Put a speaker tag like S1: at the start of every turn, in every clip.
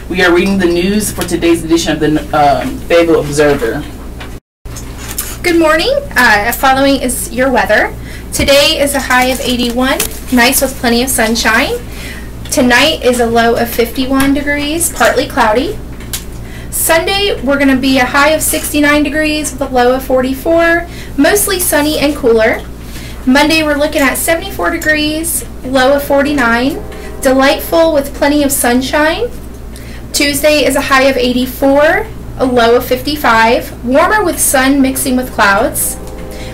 S1: We are reading the news for today's edition of the Fayetteville Observer.
S2: Good morning. Following is your weather. Today is a high of 81, nice with plenty of sunshine. Tonight is a low of 51 degrees, partly cloudy. Sunday, we're going to be a high of 69 degrees with a low of 44, mostly sunny and cooler. Monday, we're looking at 74 degrees, low of 49, delightful with plenty of sunshine. Tuesday is a high of 84, a low of 55, warmer with sun mixing with clouds.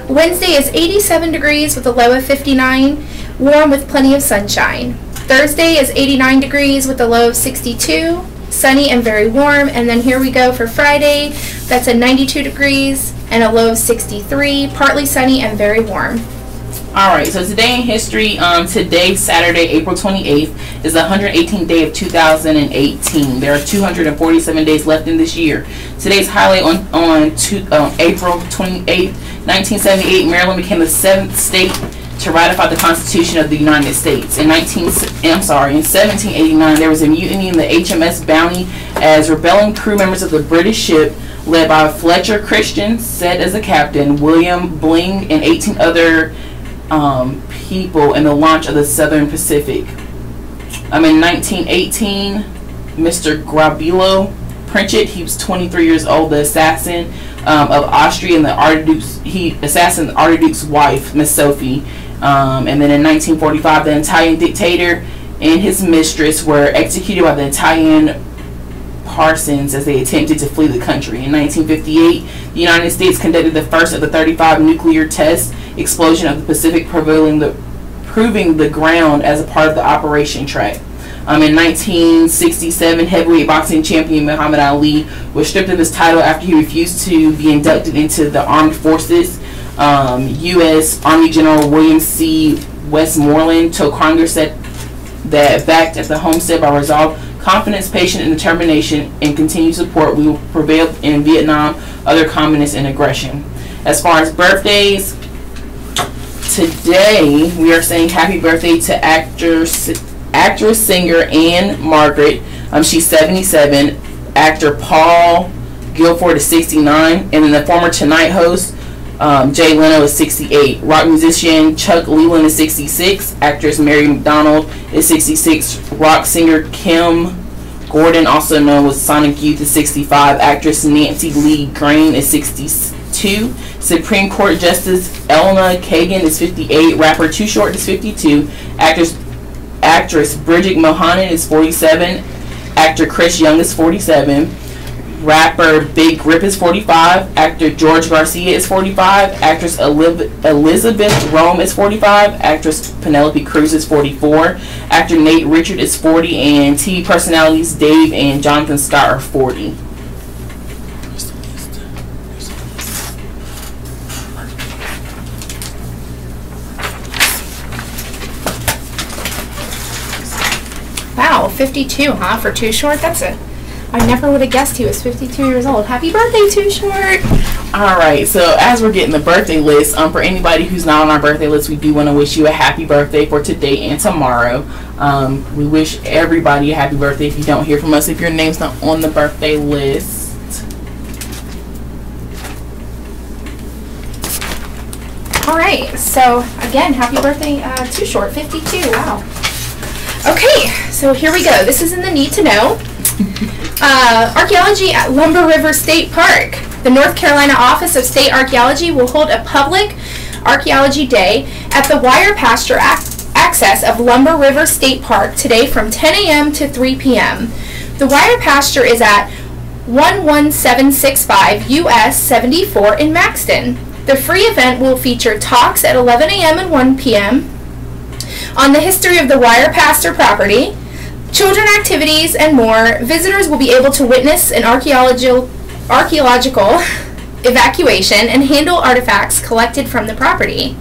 S2: Wednesday is 87 degrees with a low of 59, warm with plenty of sunshine. Thursday is 89 degrees with a low of 62, sunny and very warm. And then here we go for Friday. That's a 92 degrees and a low of 63, partly sunny and very warm.
S1: Alright, so today in history, today, Saturday, April 28th, is the 118th day of 2018. There are 247 days left in this year. Today's highlight on April 28th, 1978, Maryland became the 7th state to ratify the Constitution of the United States. In 1789, there was a mutiny in the HMS Bounty as rebelling crew members of the British ship, led by Fletcher Christian, said as a captain, William Bling, and 18 other people in the launch of the Southern Pacific. In 1918, Mr. Grabilo Princip, he was 23 years old, the assassin of Austria, and he assassinated the Archduke's wife, Miss Sophie. And then in 1945, the Italian dictator and his mistress were executed by the Italian Parsons as they attempted to flee the country. In 1958, the United States conducted the first of the 35 nuclear test explosion of the Pacific, proving the ground as a part of the Operation Track. In 1967, heavyweight boxing champion Muhammad Ali was stripped of his title after he refused to be inducted into the armed forces. U.S. Army General William C. Westmoreland told Congress that backed at the homestead by resolve, confidence, patience, and determination, and continued support, we will prevail in Vietnam, other communists, and aggression. As far as birthdays, today we are saying happy birthday to actress, singer Anne Margaret. She's 77. Actor Paul Guilford is 69. And then the former Tonight host, Jay Leno, is 68. Rock musician Chuck Leland is 66. Actress Mary McDonald is 66. Rock singer Kim Gordon, also known as Sonic Youth, is 65. Actress Nancy Lee Green is 62. Supreme Court Justice Elena Kagan is 58. Rapper Too Short is 52. Actress Bridget Mohanan is 47. Actor Chris Young is 47. Rapper Big Grip is 45. Actor George Garcia is 45. Actress Elizabeth Rome is 45. Actress Penelope Cruz is 44. Actor Nate Richard is 40. And TV personalities Dave and Jonathan Scott are 40.
S2: Wow, 52, huh? For Too Short? I never would have guessed he was 52 years old. Happy birthday, Too Short!
S1: Alright, so as we're getting the birthday list, for anybody who's not on our birthday list, we do want to wish you a happy birthday for today and tomorrow. We wish everybody a happy birthday if you don't hear from us, if your name's not on the birthday list.
S2: Alright, so again, happy birthday, Too Short, 52, wow. Okay, so here we go. This is in the Need to Know. Archaeology at Lumber River State Park. The North Carolina Office of State Archaeology will hold a public Archaeology Day at the wire pasture access of Lumber River State Park today from 10 a.m. to 3 p.m. The wire pasture is at 11765 US 74 in Maxton. The free event will feature talks at 11 a.m. and 1 p.m. on the history of the wire pasture property, children activities, and more. Visitors will be able to witness an archaeological evacuation and handle artifacts collected from the property.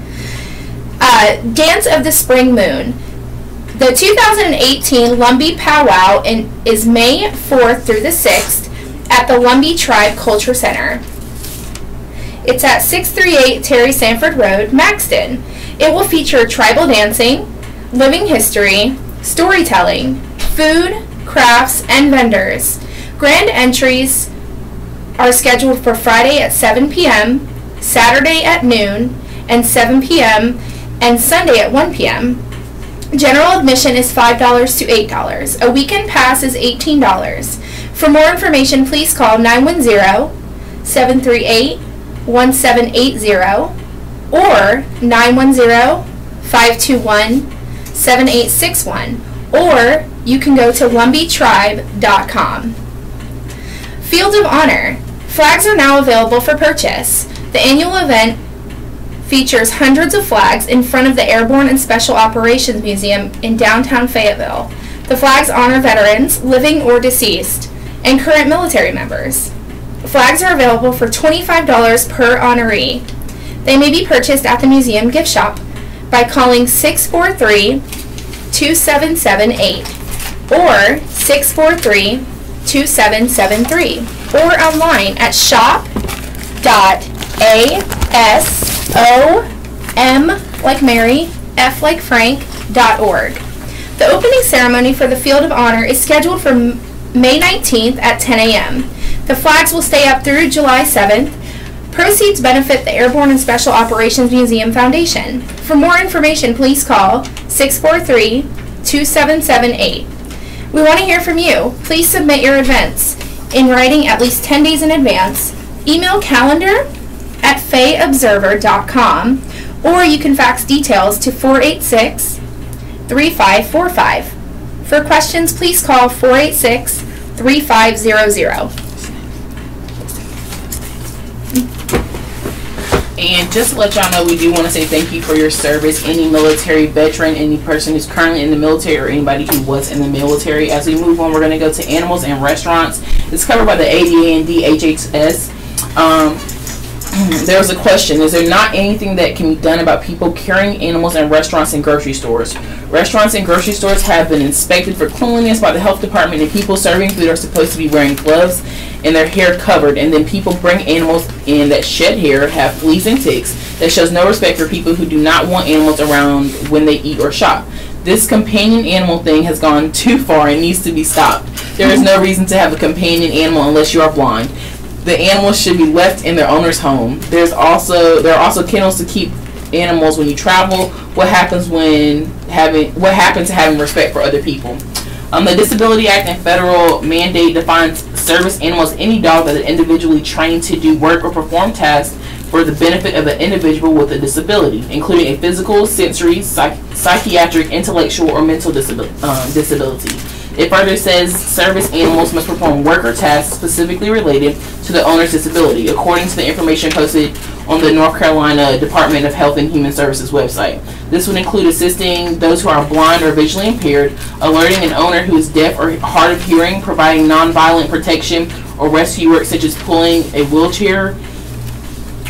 S2: Dance of the Spring Moon. The 2018 Lumbee Powwow is May 4th through the 6th at the Lumbee Tribe Culture Center. It's at 638 Terry Sanford Road, Maxton. It will feature tribal dancing, living history, storytelling, food, crafts, and vendors. Grand entries are scheduled for Friday at 7 p.m., Saturday at noon and 7 p.m., and Sunday at 1 p.m. General admission is $5 to $8. A weekend pass is $18. For more information, please call 910-738-1780 or 910-521-7861, or you can go to lumbytribe.com. Field of Honor. Flags are now available for purchase. The annual event features hundreds of flags in front of the Airborne and Special Operations Museum in downtown Fayetteville. The flags honor veterans, living or deceased, and current military members. Flags are available for $25 per honoree. They may be purchased at the museum gift shop by calling 643-2778 or 643-2773 or online at shop.asom like Mary, F like Frank.org. The opening ceremony for the Field of Honor is scheduled for May 19th at 10 a.m. The flags will stay up through July 7th. Proceeds benefit the Airborne and Special Operations Museum Foundation. For more information, please call 643-2778. We want to hear from you. Please submit your events in writing at least 10 days in advance. Email calendar@fayobserver.com, or you can fax details to 486-3545. For questions, please call 486-3500.
S1: And just to let y'all know, we do want to say thank you for your service. Any military veteran, any person who's currently in the military, or anybody who was in the military. As we move on, we're going to go to animals and restaurants. It's covered by the ADA and DHHS. There was a question: is there not anything that can be done about people carrying animals in restaurants and grocery stores? Restaurants and grocery stores have been inspected for cleanliness by the health department, and people serving food are supposed to be wearing gloves and their hair covered. And then people bring animals in that shed hair, have fleas and ticks. That shows no respect for people who do not want animals around when they eat or shop. This companion animal thing has gone too far and needs to be stopped. There is no reason to have a companion animal unless you are blind. The animals should be left in their owner's home. There are also kennels to keep animals when you travel. What happens to having respect for other people? The Disability Act and federal mandate defines service animal as any dog that is individually trained to do work or perform tasks for the benefit of an individual with a disability, including a physical, sensory, psychiatric, intellectual, or mental disability. It further says service animals must perform work or tasks specifically related to the owner's disability, according to the information posted on the North Carolina Department of Health and Human Services website. This would include assisting those who are blind or visually impaired, alerting an owner who is deaf or hard of hearing, providing nonviolent protection or rescue work such as pulling a wheelchair,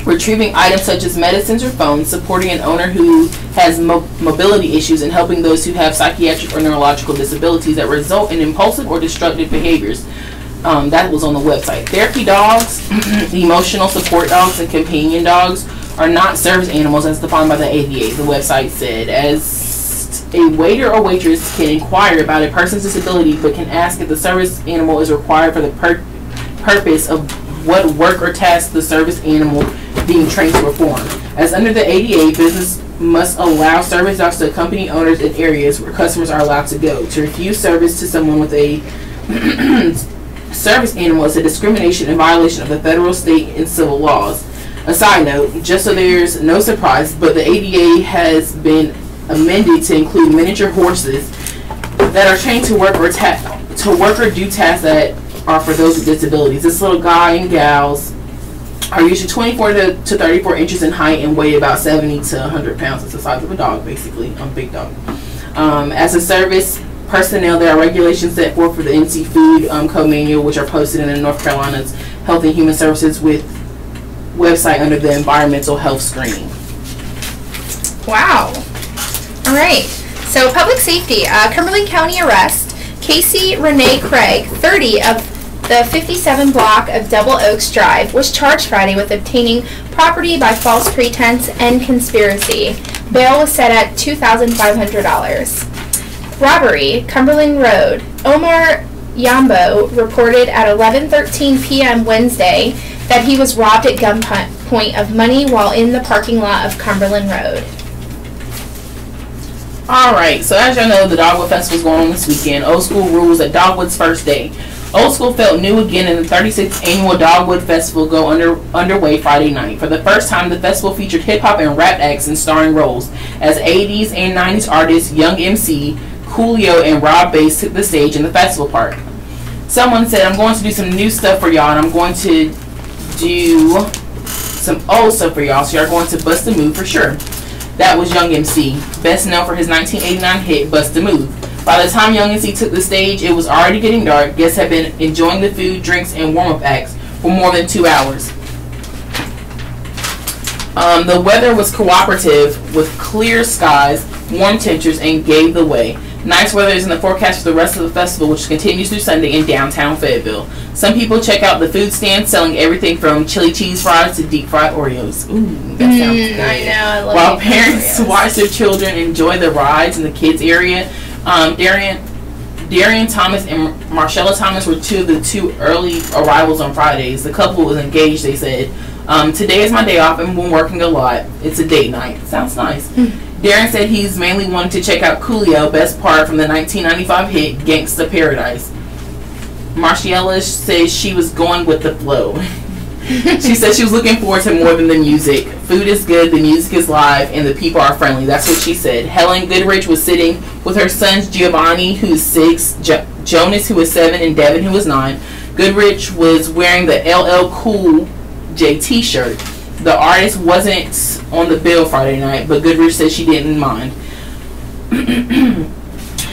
S1: retrieving items such as medicines or phones, supporting an owner who has mobility issues, and helping those who have psychiatric or neurological disabilities that result in impulsive or destructive behaviors. That was on the website. Therapy dogs, emotional support dogs, and companion dogs are not service animals as defined by the ADA, the website said. As a waiter or waitress can inquire about a person's disability but can ask if the service animal is required for the purpose of what work or task the service animal being trained to perform. As under the ADA, business must allow service dogs to accompany owners in areas where customers are allowed to go. To refuse service to someone with a service animal is a discrimination in violation of the federal, state, and civil laws. A side note, just so there's no surprise, but the ADA has been amended to include miniature horses that are trained to work or do tasks that are for those with disabilities. This little guy and gals are usually 24 to 34 inches in height and weigh about 70 to 100 pounds. It's the size of a dog, basically. A big dog. As a service personnel, there are regulations set forth for the NC Food Code Manual, which are posted in the North Carolina's Health and Human Services website under the environmental health screening.
S2: Wow. All right. So public safety. Cumberland County arrest. Casey Renee Craig, 30 of the 57 block of Double Oaks Drive, was charged Friday with obtaining property by false pretense and conspiracy. Bail was set at $2,500. Robbery, Cumberland Road. Omar Yambo reported at 11:13 p.m. Wednesday that he was robbed at gunpoint of money while in the parking lot of Cumberland Road.
S1: Alright, so as y'all know, the Dogwood Festival is going on this weekend. Old School rules at Dogwood's first day. Old School felt new again, and the 36th annual Dogwood Festival go underway Friday night. For the first time, the festival featured hip-hop and rap acts in starring roles, as 80s and 90s artists Young MC, Coolio, and Rob Bass took the stage in the festival park. Someone said, I'm going to do some new stuff for y'all, and I'm going to do some old stuff for y'all, so y'all are going to bust a move for sure. That was Young MC, best known for his 1989 hit, Bust a Move. By the time Young MC took the stage, it was already getting dark. Guests had been enjoying the food, drinks, and warm-up acts for more than 2 hours. The weather was cooperative with clear skies, warm temperatures, and gave the way. Nice weather is in the forecast for the rest of the festival, which continues through Sunday in downtown Fayetteville. Some people check out the food stand selling everything from chili cheese fries to deep fried Oreos. Ooh, that sounds good.
S2: I know, I love
S1: While parents watch their children enjoy the rides in the kids area, Darian Thomas and Marcella Thomas were two of the two early arrivals on Fridays. The couple was engaged, they said. Today is my day off and been working a lot. It's a date night. Sounds nice. Darren said he's mainly wanted to check out Coolio, best part from the 1995 hit Gangsta Paradise. Marciella says she was going with the flow. She said she was looking forward to more than the music. Food is good, the music is live, and the people are friendly. That's what she said. Helen Goodrich was sitting with her sons Giovanni, who's 6, Jonas, who is 7, and Devin, who is 9. Goodrich was wearing the LL Cool J t-shirt. The artist wasn't on the bill Friday night, but Goodrich said she didn't mind.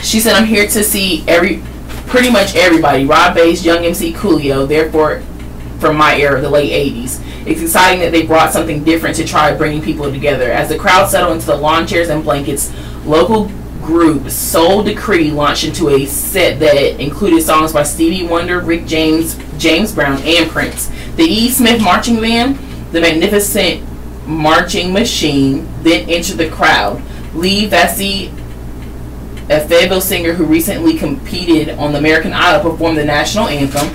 S1: She said, I'm here to see pretty much everybody. Rob Bass, Young MC, Coolio, therefore from my era, the late 80s. It's exciting that they brought something different to try bringing people together. As the crowd settled into the lawn chairs and blankets, local group Soul Decree launched into a set that included songs by Stevie Wonder, Rick James, James Brown, and Prince. The E. Smith Marching Band, the Magnificent Marching Machine, then entered the crowd. Lee Vassie, a Fayetteville singer who recently competed on the American Idol, performed the national anthem.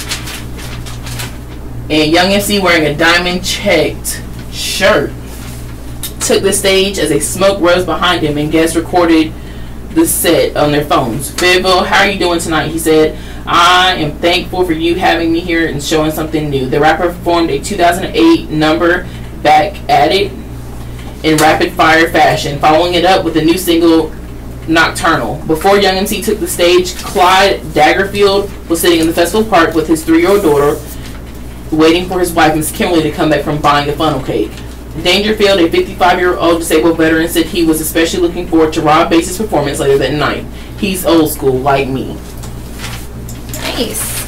S1: And Young MC, wearing a diamond-checked shirt, took the stage as a smoke rose behind him, and guests recorded the set on their phones. Fayetteville, how are you doing tonight? He said, I am thankful for you having me here and showing something new. The rapper performed a 2008 number, Back at It, in rapid-fire fashion, following it up with the new single, Nocturnal. Before Young MC took the stage, Clyde Daggerfield was sitting in the festival park with his 3-year-old daughter, waiting for his wife, Miss Kimberly, to come back from buying a funnel cake. Dangerfield, a 55-year-old disabled veteran, said he was especially looking forward to Rob Bass's performance later that night. He's old school, like me.
S2: Nice.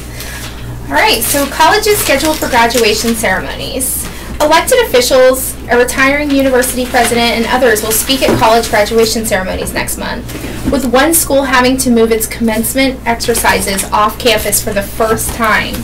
S2: Alright, so colleges scheduled for graduation ceremonies. Elected officials, a retiring university president, and others will speak at college graduation ceremonies next month, with one school having to move its commencement exercises off campus for the first time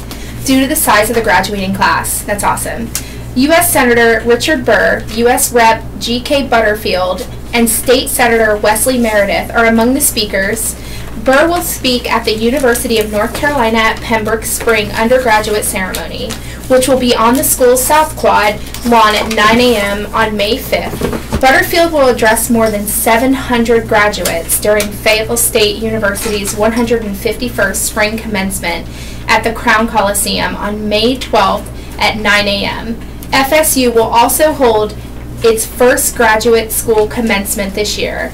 S2: due to the size of the graduating class. That's awesome. U.S. Senator Richard Burr, U.S. Rep. G.K. Butterfield, and State Senator Wesley Meredith are among the speakers. Burr will speak at the University of North Carolina at Pembroke Spring undergraduate ceremony, which will be on the school's South Quad lawn at 9 a.m. on May 5th. Butterfield will address more than 700 graduates during Fayetteville State University's 151st spring commencement at the Crown Coliseum on May 12th at 9 a.m. FSU will also hold its first graduate school commencement this year.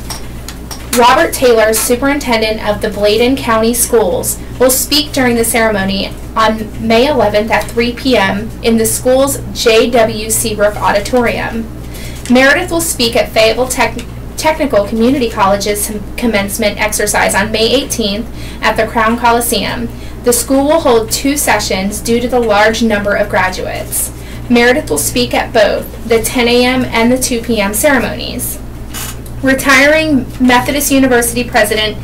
S2: Robert Taylor, superintendent of the Bladen County Schools, will speak during the ceremony on May 11th at 3 p.m. in the school's J.W. Seabrook Auditorium. Meredith will speak at Fayetteville Technical Community College's commencement exercise on May 18th at the Crown Coliseum. The school will hold 2 sessions due to the large number of graduates. Meredith will speak at both the 10 a.m. and the 2 p.m. ceremonies. Retiring Methodist University President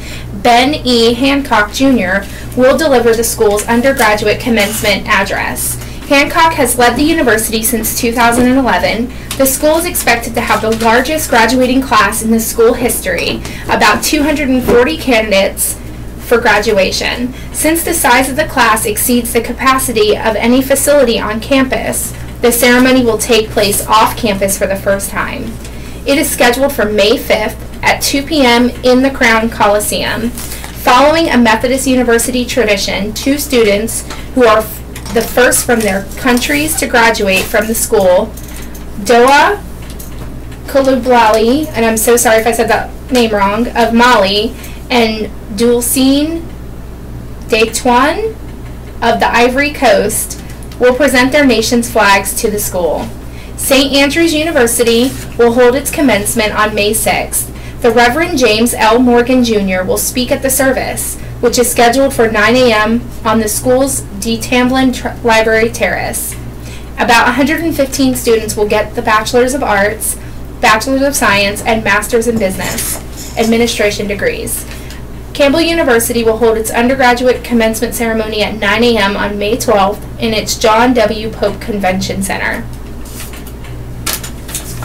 S2: Ben E. Hancock Jr. will deliver the school's undergraduate commencement address. Hancock has led the university since 2011. The school is expected to have the largest graduating class in the school history, about 240 candidates for graduation. Since the size of the class exceeds the capacity of any facility on campus, the ceremony will take place off campus for the first time. It is scheduled for May 5th at 2 p.m. in the Crown Coliseum. Following a Methodist University tradition, 2 students who are the first from their countries to graduate from the school, Doa Kulublali, and I'm so sorry if I said that name wrong, of Mali, and Dulcine Detuan of the Ivory Coast, will present their nation's flags to the school. St. Andrews University will hold its commencement on May 6th. The Reverend James L. Morgan Jr. will speak at the service, which is scheduled for 9 a.m. on the school's D. Tamblin Library Terrace. About 115 students will get the Bachelor's of Arts, Bachelor's of Science, and Master's in Business Administration degrees. Campbell University will hold its undergraduate commencement ceremony at 9 a.m. on May 12th in its John W. Pope Convention Center.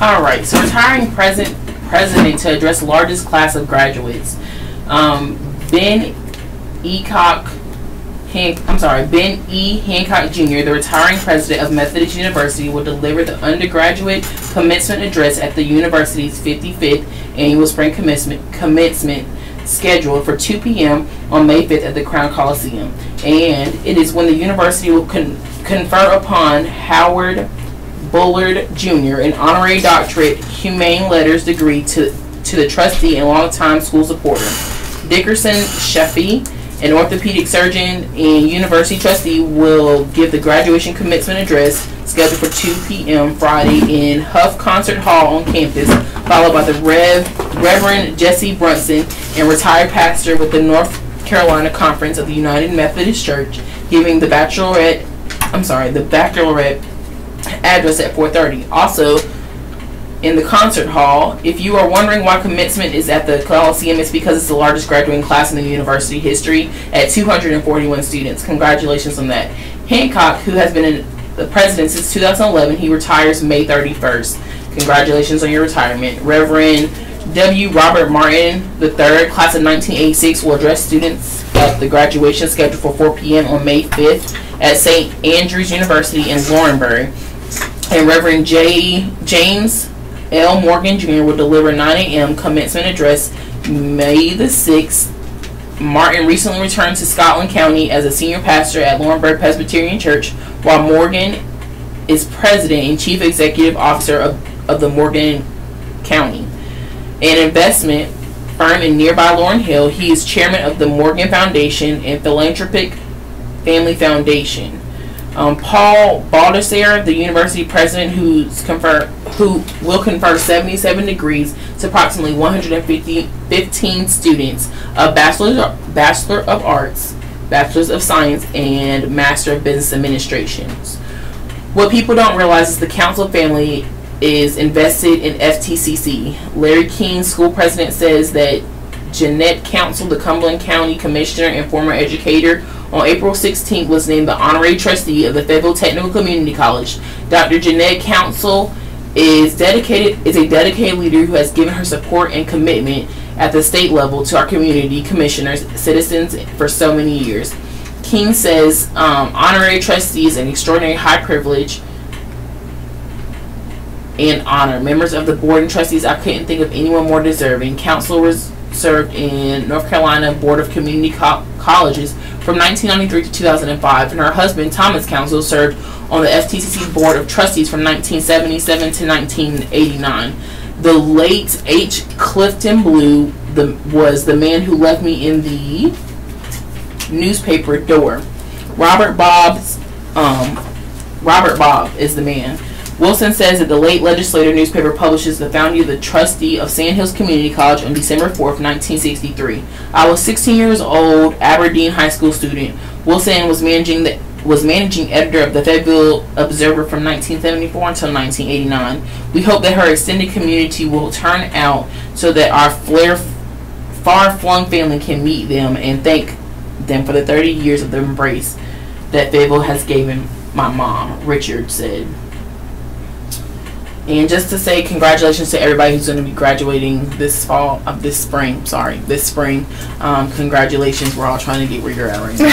S1: All right, so retiring president to address largest class of graduates. Ben E. Hancock Jr., the retiring president of Methodist University, will deliver the undergraduate commencement address at the university's 55th annual spring commencement scheduled for 2 p.m. on May 5th at the Crown Coliseum. And it is when the university will confer upon Howard Bullard Jr. an honorary doctorate humane letters degree to the trustee and longtime school supporter. Dickerson Sheffy, an orthopedic surgeon and university trustee, will give the graduation commencement address scheduled for 2 p.m. Friday in Huff Concert Hall on campus, followed by the Reverend Jesse Brunson, and retired pastor with the North Carolina Conference of the United Methodist Church, giving the baccalaureate address at 4:30. Also, in the concert hall, if you are wondering why commencement is at the Coliseum, it's because it's the largest graduating class in the university history at 241 students. Congratulations on that. Hancock, who has been the president since 2011, he retires May 31st. Congratulations on your retirement. Reverend W. Robert Martin III, class of 1986, will address students at the graduation scheduled for 4 p.m. on May 5th at St. Andrews University in Laurinburg. And Reverend James L. Morgan Jr. will deliver 9 a.m. commencement address May the 6th. Martin recently returned to Scotland County as a senior pastor at Laurinburg Presbyterian Church, while Morgan is president and chief executive officer of the Morgan County, an investment firm in nearby Laurel Hill. He is chairman of the Morgan Foundation and Philanthropic Family Foundation. Paul Baldessare, the university president, who will confer 77 degrees to approximately 115 students of Bachelor of Arts, Bachelor's of Science, and Master of Business Administration. What people don't realize is the council family is invested in FTCC. Larry King, school president, says that Jeanette Council, the Cumberland County Commissioner and former educator, on April 16th was named the honorary trustee of the Fayetteville Technical Community College. Dr. Jeanette Council is a dedicated leader who has given her support and commitment at the state level to our community, commissioners, citizens for so many years. King says honorary trustee is an extraordinary high privilege and honor. Members of the board and trustees, I couldn't think of anyone more deserving. Council served in North Carolina Board of Community Colleges from 1993 to 2005, and her husband, Thomas Council, served on the FTCC Board of Trustees from 1977 to 1989. The late H. Clifton Blue was the man who left me in the newspaper door. Robert Bob is the man. Wilson says that the late legislator newspaper publishes the founding of the trustee of Sandhills Community College on December 4th, 1963. I was 16 years old, Aberdeen high school student. Wilson was managing editor of the Fayetteville Observer from 1974 until 1989. We hope that her extended community will turn out so that our far-flung family can meet them and thank them for the 30 years of the embrace that Fayetteville has given my mom, Richard said. And just to say congratulations to everybody who's going to be graduating this spring. Congratulations. We're all trying to get where you're at right now.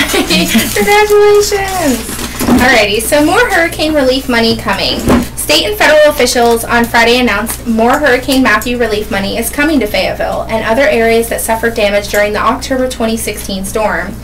S2: Congratulations. Alrighty, so more hurricane relief money coming. State and federal officials on Friday announced more Hurricane Matthew relief money is coming to Fayetteville and other areas that suffered damage during the October 2016 storm.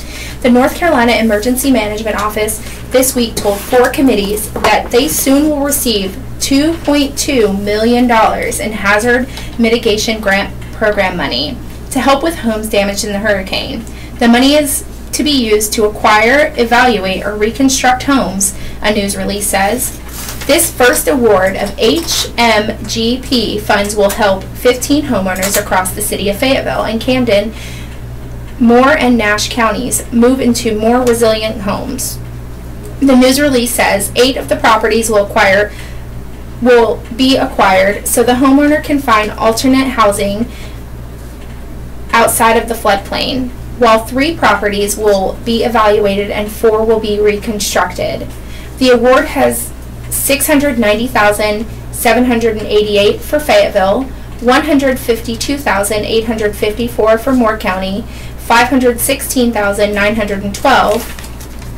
S2: The North Carolina Emergency Management Office this week told 4 committees that they soon will receive $2.2 million in hazard mitigation grant program money to help with homes damaged in the hurricane. The money is to be used to acquire, evaluate, or reconstruct homes, a news release says. This first award of HMGP funds will help 15 homeowners across the city of Fayetteville and Camden, Moore, and Nash counties move into more resilient homes. The news release says 8 of the properties will be acquired so the homeowner can find alternate housing outside of the floodplain, while 3 properties will be evaluated and 4 will be reconstructed. The award has $690,788 for Fayetteville, $152,854 for Moore County, $516,912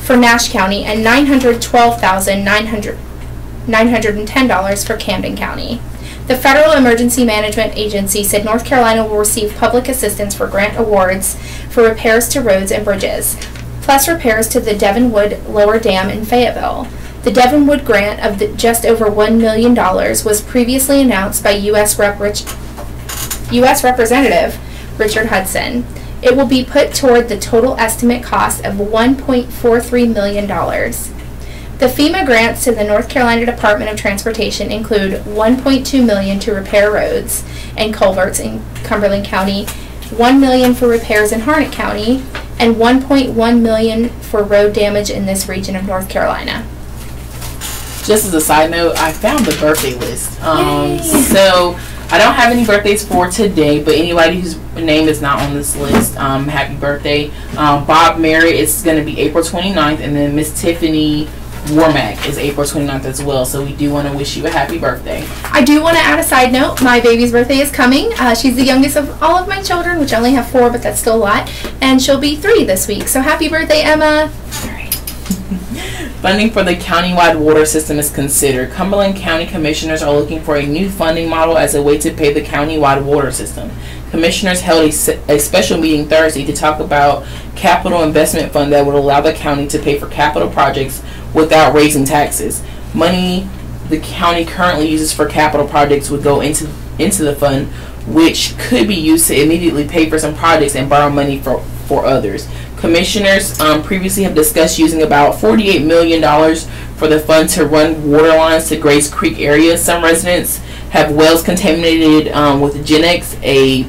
S2: for Nash County, and $912,910 for Camden County. The Federal Emergency Management Agency said North Carolina will receive public assistance for grant awards for repairs to roads and bridges, plus repairs to the Devonwood Lower Dam in Fayetteville. The Devonwood grant of just over $1 million was previously announced by U.S. Representative Richard Hudson. It will be put toward the total estimate cost of $1.43 million. The FEMA grants to the North Carolina Department of Transportation include $1.2 million to repair roads and culverts in Cumberland County, $1 million for repairs in Harnett County, and $1.1 million for road damage in this region of North Carolina.
S1: Just as a side note, I found the birthday list. So I don't have any birthdays for today, but anybody whose name is not on this list, happy birthday. Bob Merritt is going to be April 29th, and then Miss Tiffany Warmack is April 29th as well, so we do want to wish you a happy birthday.
S2: I do want to add a side note. My baby's birthday is coming. She's the youngest of all of my children, which I only have 4, but that's still a lot, and she'll be 3 this week. So happy birthday, Emma. All right.
S1: Funding for the countywide water system is considered. Cumberland County Commissioners are looking for a new funding model as a way to pay the countywide water system. Commissioners held a special meeting Thursday to talk about capital investment fund that would allow the county to pay for capital projects without raising taxes. Money the county currently uses for capital projects would go into the fund, which could be used to immediately pay for some projects and borrow money for others. Commissioners previously have discussed using about $48 million for the fund to run water lines to Grace Creek area. Some residents have wells contaminated with Genex, a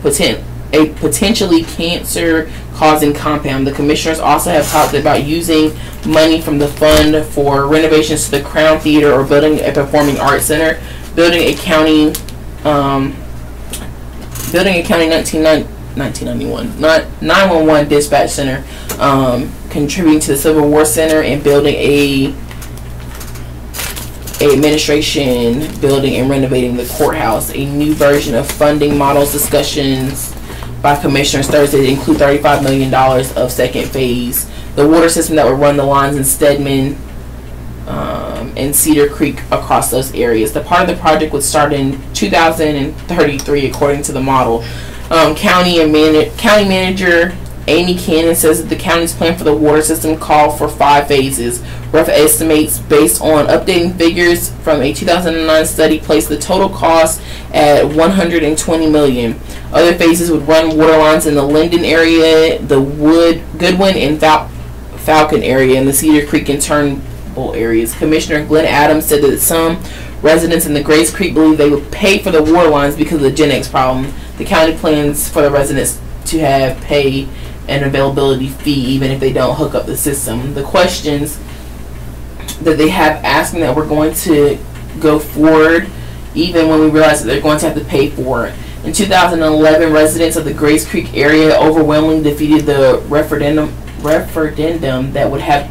S1: potentially cancer-causing compound. The commissioners also have talked about using money from the fund for renovations to the Crown Theater or building a performing arts center, building a county 911 dispatch center, contributing to the Civil War Center, and building a administration building and renovating the courthouse. A new version of funding models discussions by commissioners Thursday include $35 million of second phase. The water system that would run the lines in Stedman and Cedar Creek across those areas. The part of the project would start in 2033 according to the model. County Manager Amy Cannon says that the county's plan for the water system call for 5 phases. Rough estimates based on updating figures from a 2009 study place the total cost at $120 million. Other phases would run water lines in the Linden area, the Goodwin and Falcon area, and the Cedar Creek and Turnbull areas. Commissioner Glenn Adams said that some residents in the Grace Creek believe they would pay for the water lines because of the Genex problem. The county plans for the residents to have pay an availability fee even if they don't hook up the system. The questions that they have asking that we're going to go forward even when we realize that they're going to have to pay for it. In 2011, residents of the Grace Creek area overwhelmingly defeated the referendum that would have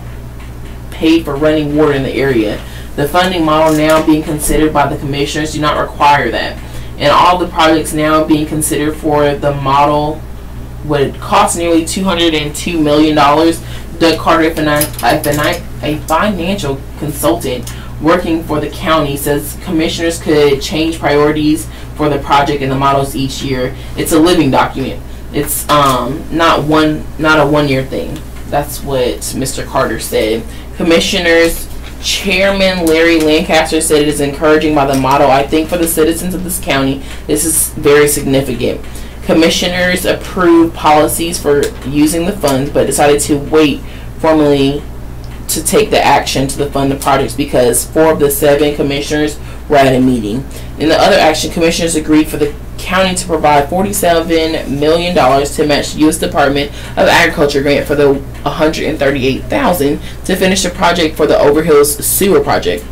S1: paid for running water in the area. The funding model now being considered by the commissioners do not require that. And all the projects now being considered for the model would cost nearly $202 million. Doug Carter, a financial consultant working for the county, says commissioners could change priorities for the project and the models each year. It's a living document. It's not a one-year thing. That's what Mr. Carter said. Commissioners Chairman Larry Lancaster said it is encouraging by the model. I think for the citizens of this county, this is very significant. Commissioners approved policies for using the funds, but decided to wait formally to take the action to fund the projects because 4 of the 7 commissioners were at a meeting. In the other action, commissioners agreed for the county to provide $47 million to match the U.S. Department of Agriculture grant for the $138,000 to finish the project for the Overhills sewer project.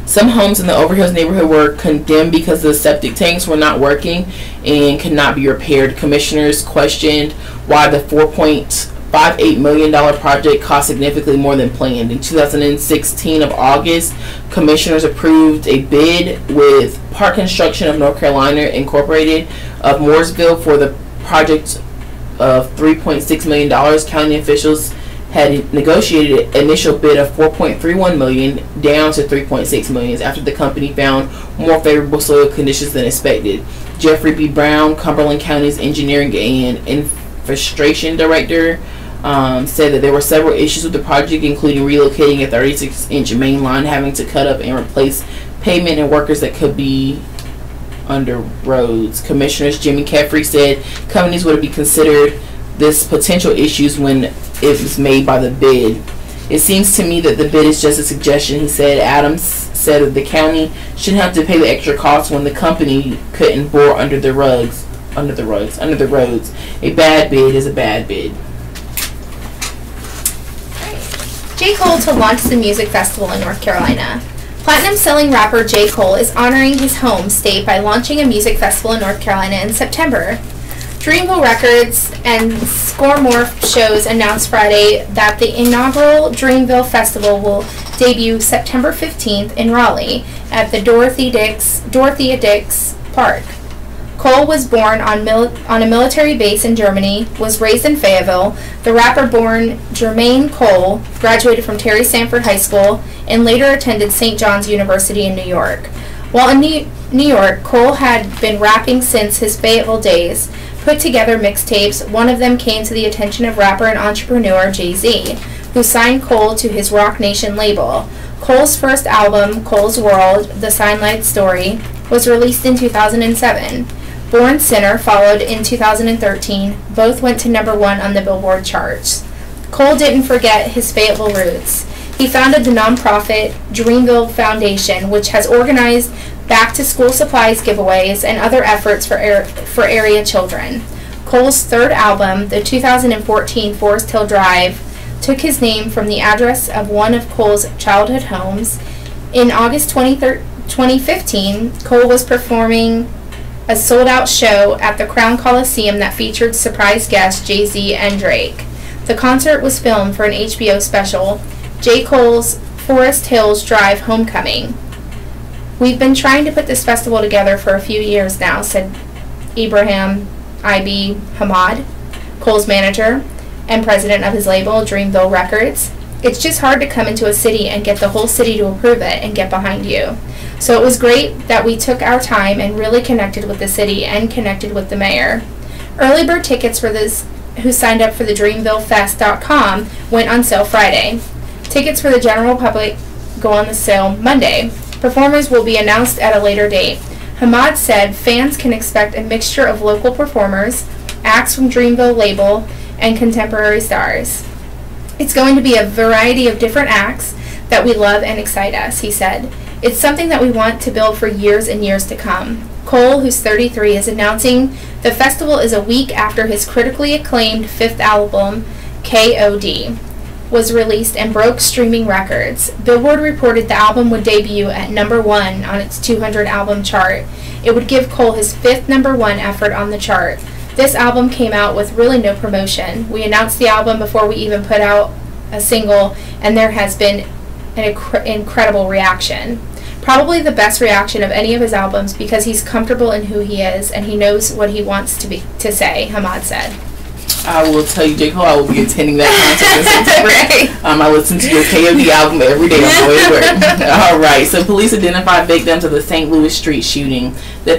S1: Some homes in the Overhills neighborhood were condemned because the septic tanks were not working and could not be repaired. Commissioners questioned why the $4.58 million project cost significantly more than planned. In 2016 of August, commissioners approved a bid with Park Construction of North Carolina Incorporated of Mooresville for the project of $3.6 million. County officials had negotiated an initial bid of $4.31 million down to $3.6 million after the company found more favorable soil conditions than expected. Jeffrey B. Brown, Cumberland County's engineering and infrastructure director, said that there were several issues with the project, including relocating a 36-inch main line, having to cut up and replace pavement and workers that could be under roads. Commissioners Jimmy Keffrey said companies would be considered this potential issues when it was made by the bid. It seems to me that the bid is just a suggestion, he said. Adams said that the county shouldn't have to pay the extra costs when the company couldn't bore under the roads. A bad bid is a bad bid.
S2: J. Cole to launch the music festival in North Carolina. Platinum-selling rapper J. Cole is honoring his home state by launching a music festival in North Carolina in September. Dreamville Records and Score More shows announced Friday that the inaugural Dreamville Festival will debut September 15th in Raleigh at the Dorothea Dix Park. Cole was born on a military base in Germany, was raised in Fayetteville. The rapper, born Jermaine Cole, graduated from Terry Sanford High School and later attended St. John's University in New York. While in New York, Cole had been rapping since his Fayetteville days, put together mixtapes. One of them came to the attention of rapper and entrepreneur Jay-Z, who signed Cole to his Rock Nation label. Cole's first album, Cole's World, The Signlight Story, was released in 2007. Born Sinner followed in 2013. Both went to #1 on the Billboard charts. Cole didn't forget his Fayetteville roots. He founded the nonprofit Dreamville Foundation, which has organized back-to-school supplies giveaways and other efforts for area children. Cole's third album, the 2014 Forest Hill Drive, took his name from the address of one of Cole's childhood homes. In August 2015, Cole was performing a sold-out show at the Crown Coliseum that featured surprise guests Jay-Z and Drake. The concert was filmed for an HBO special, J. Cole's Forest Hills Drive Homecoming. We've been trying to put this festival together for a few years now, said Ibrahim I.B. Hamad, Cole's manager and president of his label, Dreamville Records. It's just hard to come into a city and get the whole city to approve it and get behind you. So it was great that we took our time and really connected with the city and connected with the mayor. Early bird tickets for those who signed up for the DreamvilleFest.com went on sale Friday. Tickets for the general public go on the sale Monday. Performers will be announced at a later date. Hamad said fans can expect a mixture of local performers, acts from Dreamville label, and contemporary stars. It's going to be a variety of different acts that we love and excite us, he said. It's something that we want to build for years and years to come. Cole, who's 33, is announcing the festival is a week after his critically acclaimed 5th album, K.O.D., was released and broke streaming records. Billboard reported the album would debut at #1 on its 200 album chart. It would give Cole his 5th #1 effort on the chart. This album came out with really no promotion. We announced the album before we even put out a single, and there has been an incredible reaction. Probably the best reaction of any of his albums because he's comfortable in who he is and he knows what he wants to say, Hamad said.
S1: I will tell you, J. Cole, I will be attending that concert in September. I listen to your KOD album every day on the way to work. All right, so police identified victims of the St. Louis street shooting. The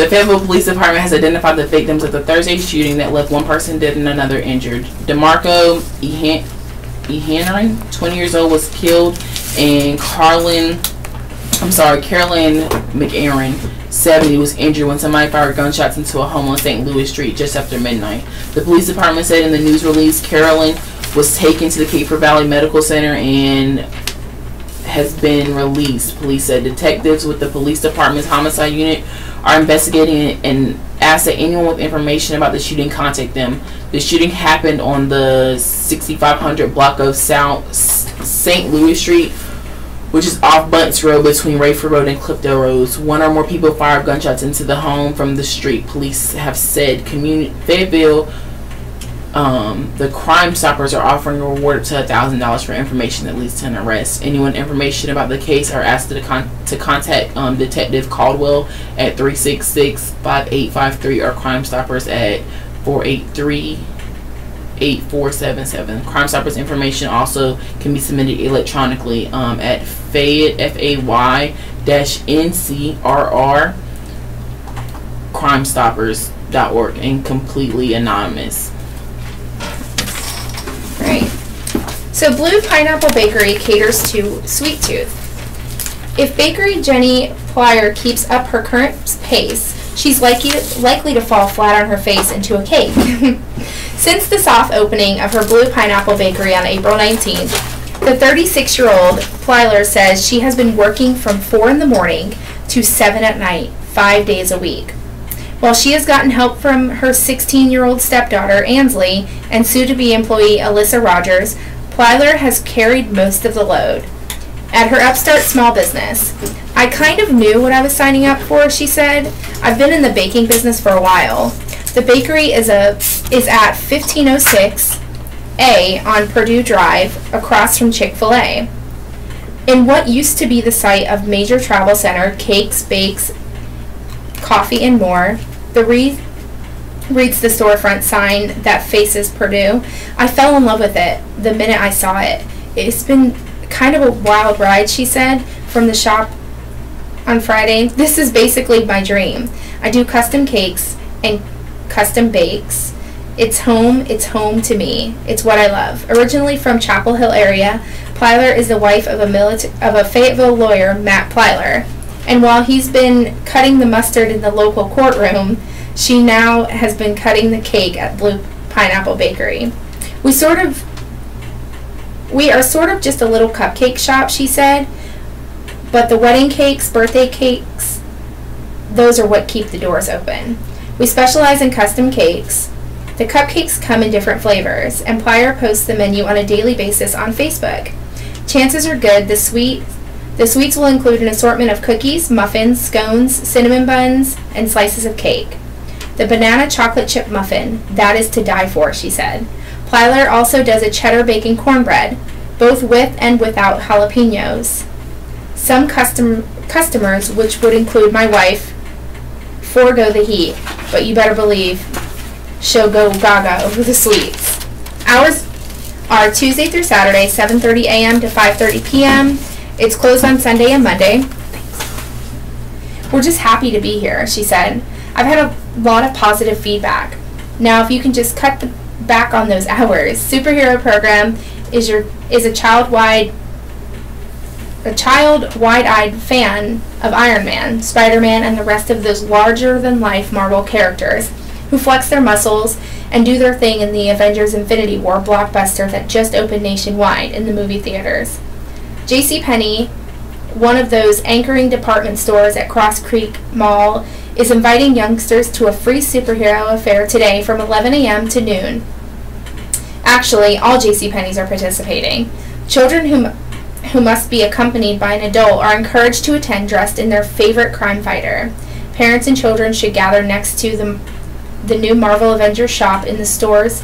S1: Fayetteville Police Department has identified the victims of the Thursday shooting that left one person dead and another injured. DeMarco Ehanran, 20 years old, was killed, and Carolyn McAaron, 70, was injured when somebody fired gunshots into a home on St. Louis Street just after midnight. The police department said in the news release Carolyn was taken to the Cape Valley Medical Center and has been released. Police said detectives with the police department's homicide unit are investigating and asked that anyone with information about the shooting contact them. The shooting happened on the 6500 block of South St. Louis Street, which is off Bunts Road between Rayford Road and Clifton Roads. One or more people fired gunshots into the home from the street. Police have said Fayetteville, the Crime Stoppers are offering a reward up to $1,000 for information that leads to an arrest. Anyone information about the case are asked to contact Detective Caldwell at 366-5853 or Crime Stoppers at 483-8477. Crime Stoppers information also can be submitted electronically at FAY-NCRR crimestoppers.org and completely anonymous.
S2: Right. So Blue Pineapple Bakery caters to Sweet Tooth. If Bakery Jenny Plyer keeps up her current pace, she's likely to fall flat on her face into a cake. Since the soft opening of her Blue Pineapple Bakery on April 19th, the 36-year-old Plyler says she has been working from 4 in the morning to 7 at night, 5 days a week. While she has gotten help from her 16-year-old stepdaughter, Ansley, and soon-to-be employee Alyssa Rogers, Plyler has carried most of the load. At her upstart small business, I kind of knew what I was signing up for, she said. I've been in the baking business for a while. The bakery is at 1506A on Purdue Drive, across from Chick-fil-A. In what used to be the site of major travel center, cakes, bakes, coffee, and more, reads the storefront sign that faces Purdue. I fell in love with it the minute I saw it. It's been kind of a wild ride, she said, from the shop on Friday. This is basically my dream. I do custom cakes and custom bakes. It's home to me. It's what I love. Originally from Chapel Hill area, Plyler is the wife of a Fayetteville lawyer, Matt Plyler. And while he's been cutting the mustard in the local courtroom, she now has been cutting the cake at Blue Pineapple Bakery. We are sort of just a little cupcake shop, she said, but the wedding cakes, birthday cakes, those are what keep the doors open. We specialize in custom cakes. The cupcakes come in different flavors, and Plyer posts the menu on a daily basis on Facebook. Chances are good the sweets will include an assortment of cookies, muffins, scones, cinnamon buns, and slices of cake. The banana chocolate chip muffin, that is to die for, she said. Plyler also does a cheddar bacon cornbread, both with and without jalapenos. Some customers, which would include my wife, forego the heat, but you better believe she'll go gaga over the sweets. Hours are Tuesday through Saturday, 7:30 a.m. to 5:30 p.m. It's closed on Sunday and Monday. We're just happy to be here, she said. I've had a lot of positive feedback. Now, if you can just cut back on those hours. Superhero program is a child wide-eyed fan of Iron Man, Spider-Man, and the rest of those larger-than-life Marvel characters who flex their muscles and do their thing in the Avengers Infinity War blockbuster that just opened nationwide in the movie theaters. JCPenney, one of those anchoring department stores at Cross Creek Mall, is inviting youngsters to a free superhero affair today from 11 a.m. to noon. Actually, all JCPenney's are participating. Children who must be accompanied by an adult are encouraged to attend dressed in their favorite crime fighter. Parents and children should gather next to the new Marvel Avengers shop in the store's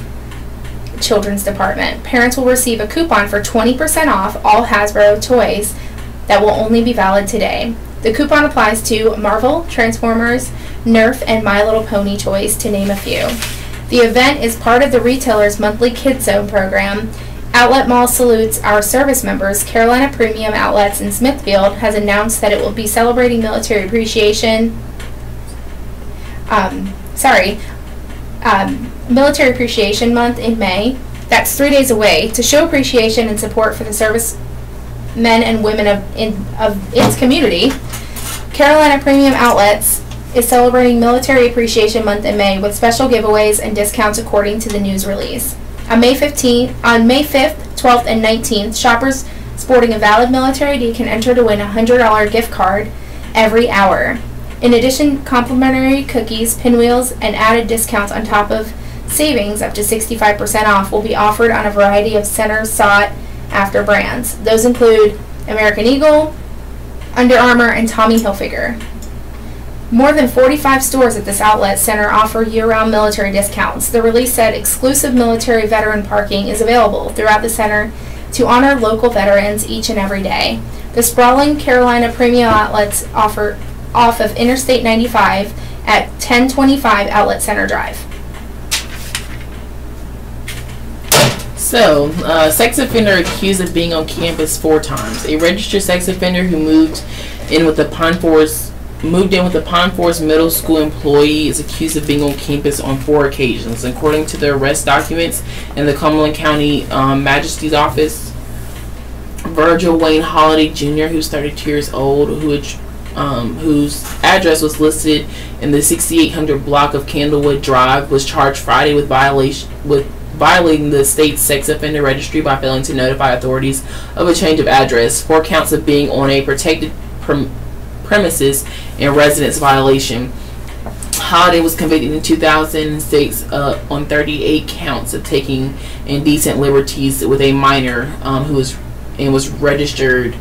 S2: Children's Department. Parents will receive a coupon for 20% off all Hasbro toys that will only be valid today. The coupon applies to Marvel, Transformers, Nerf, and My Little Pony toys, to name a few. The event is part of the retailer's monthly Kids Zone program. Outlet Mall salutes our service members. Carolina Premium Outlets in Smithfield has announced that it will be celebrating Military Appreciation Military Appreciation Month in May. That's 3 days away. To show appreciation and support for the service men and women of its community, Carolina Premium Outlets is celebrating Military Appreciation Month in May with special giveaways and discounts according to the news release. On May 5th, 12th, and 19th, shoppers sporting a valid military ID can enter to win a $100 gift card every hour. In addition, complimentary cookies, pinwheels, and added discounts on top of savings up to 65% off will be offered on a variety of center sought-after brands. Those include American Eagle, Under Armour, and Tommy Hilfiger. More than 45 stores at this outlet center offer year-round military discounts. The release said exclusive military veteran parking is available throughout the center to honor local veterans each and every day. The sprawling Carolina Premium Outlets offer off of Interstate 95 at 1025 Outlet Center Drive.
S1: So, sex offender accused of being on campus 4 times. A registered sex offender who moved in with the Pine Forest Middle School employee is accused of being on campus on 4 occasions. According to the arrest documents in the Cumberland County Magistrate's Office, Virgil Wayne Holiday Jr., who's 32 years old, whose address was listed in the 6800 block of Candlewood Drive, was charged Friday with violating the state's sex offender registry by failing to notify authorities of a change of address. 4 counts of being on a protected premises and residence violation. Holiday was convicted in 2006 on 38 counts of taking indecent liberties with a minor who was registered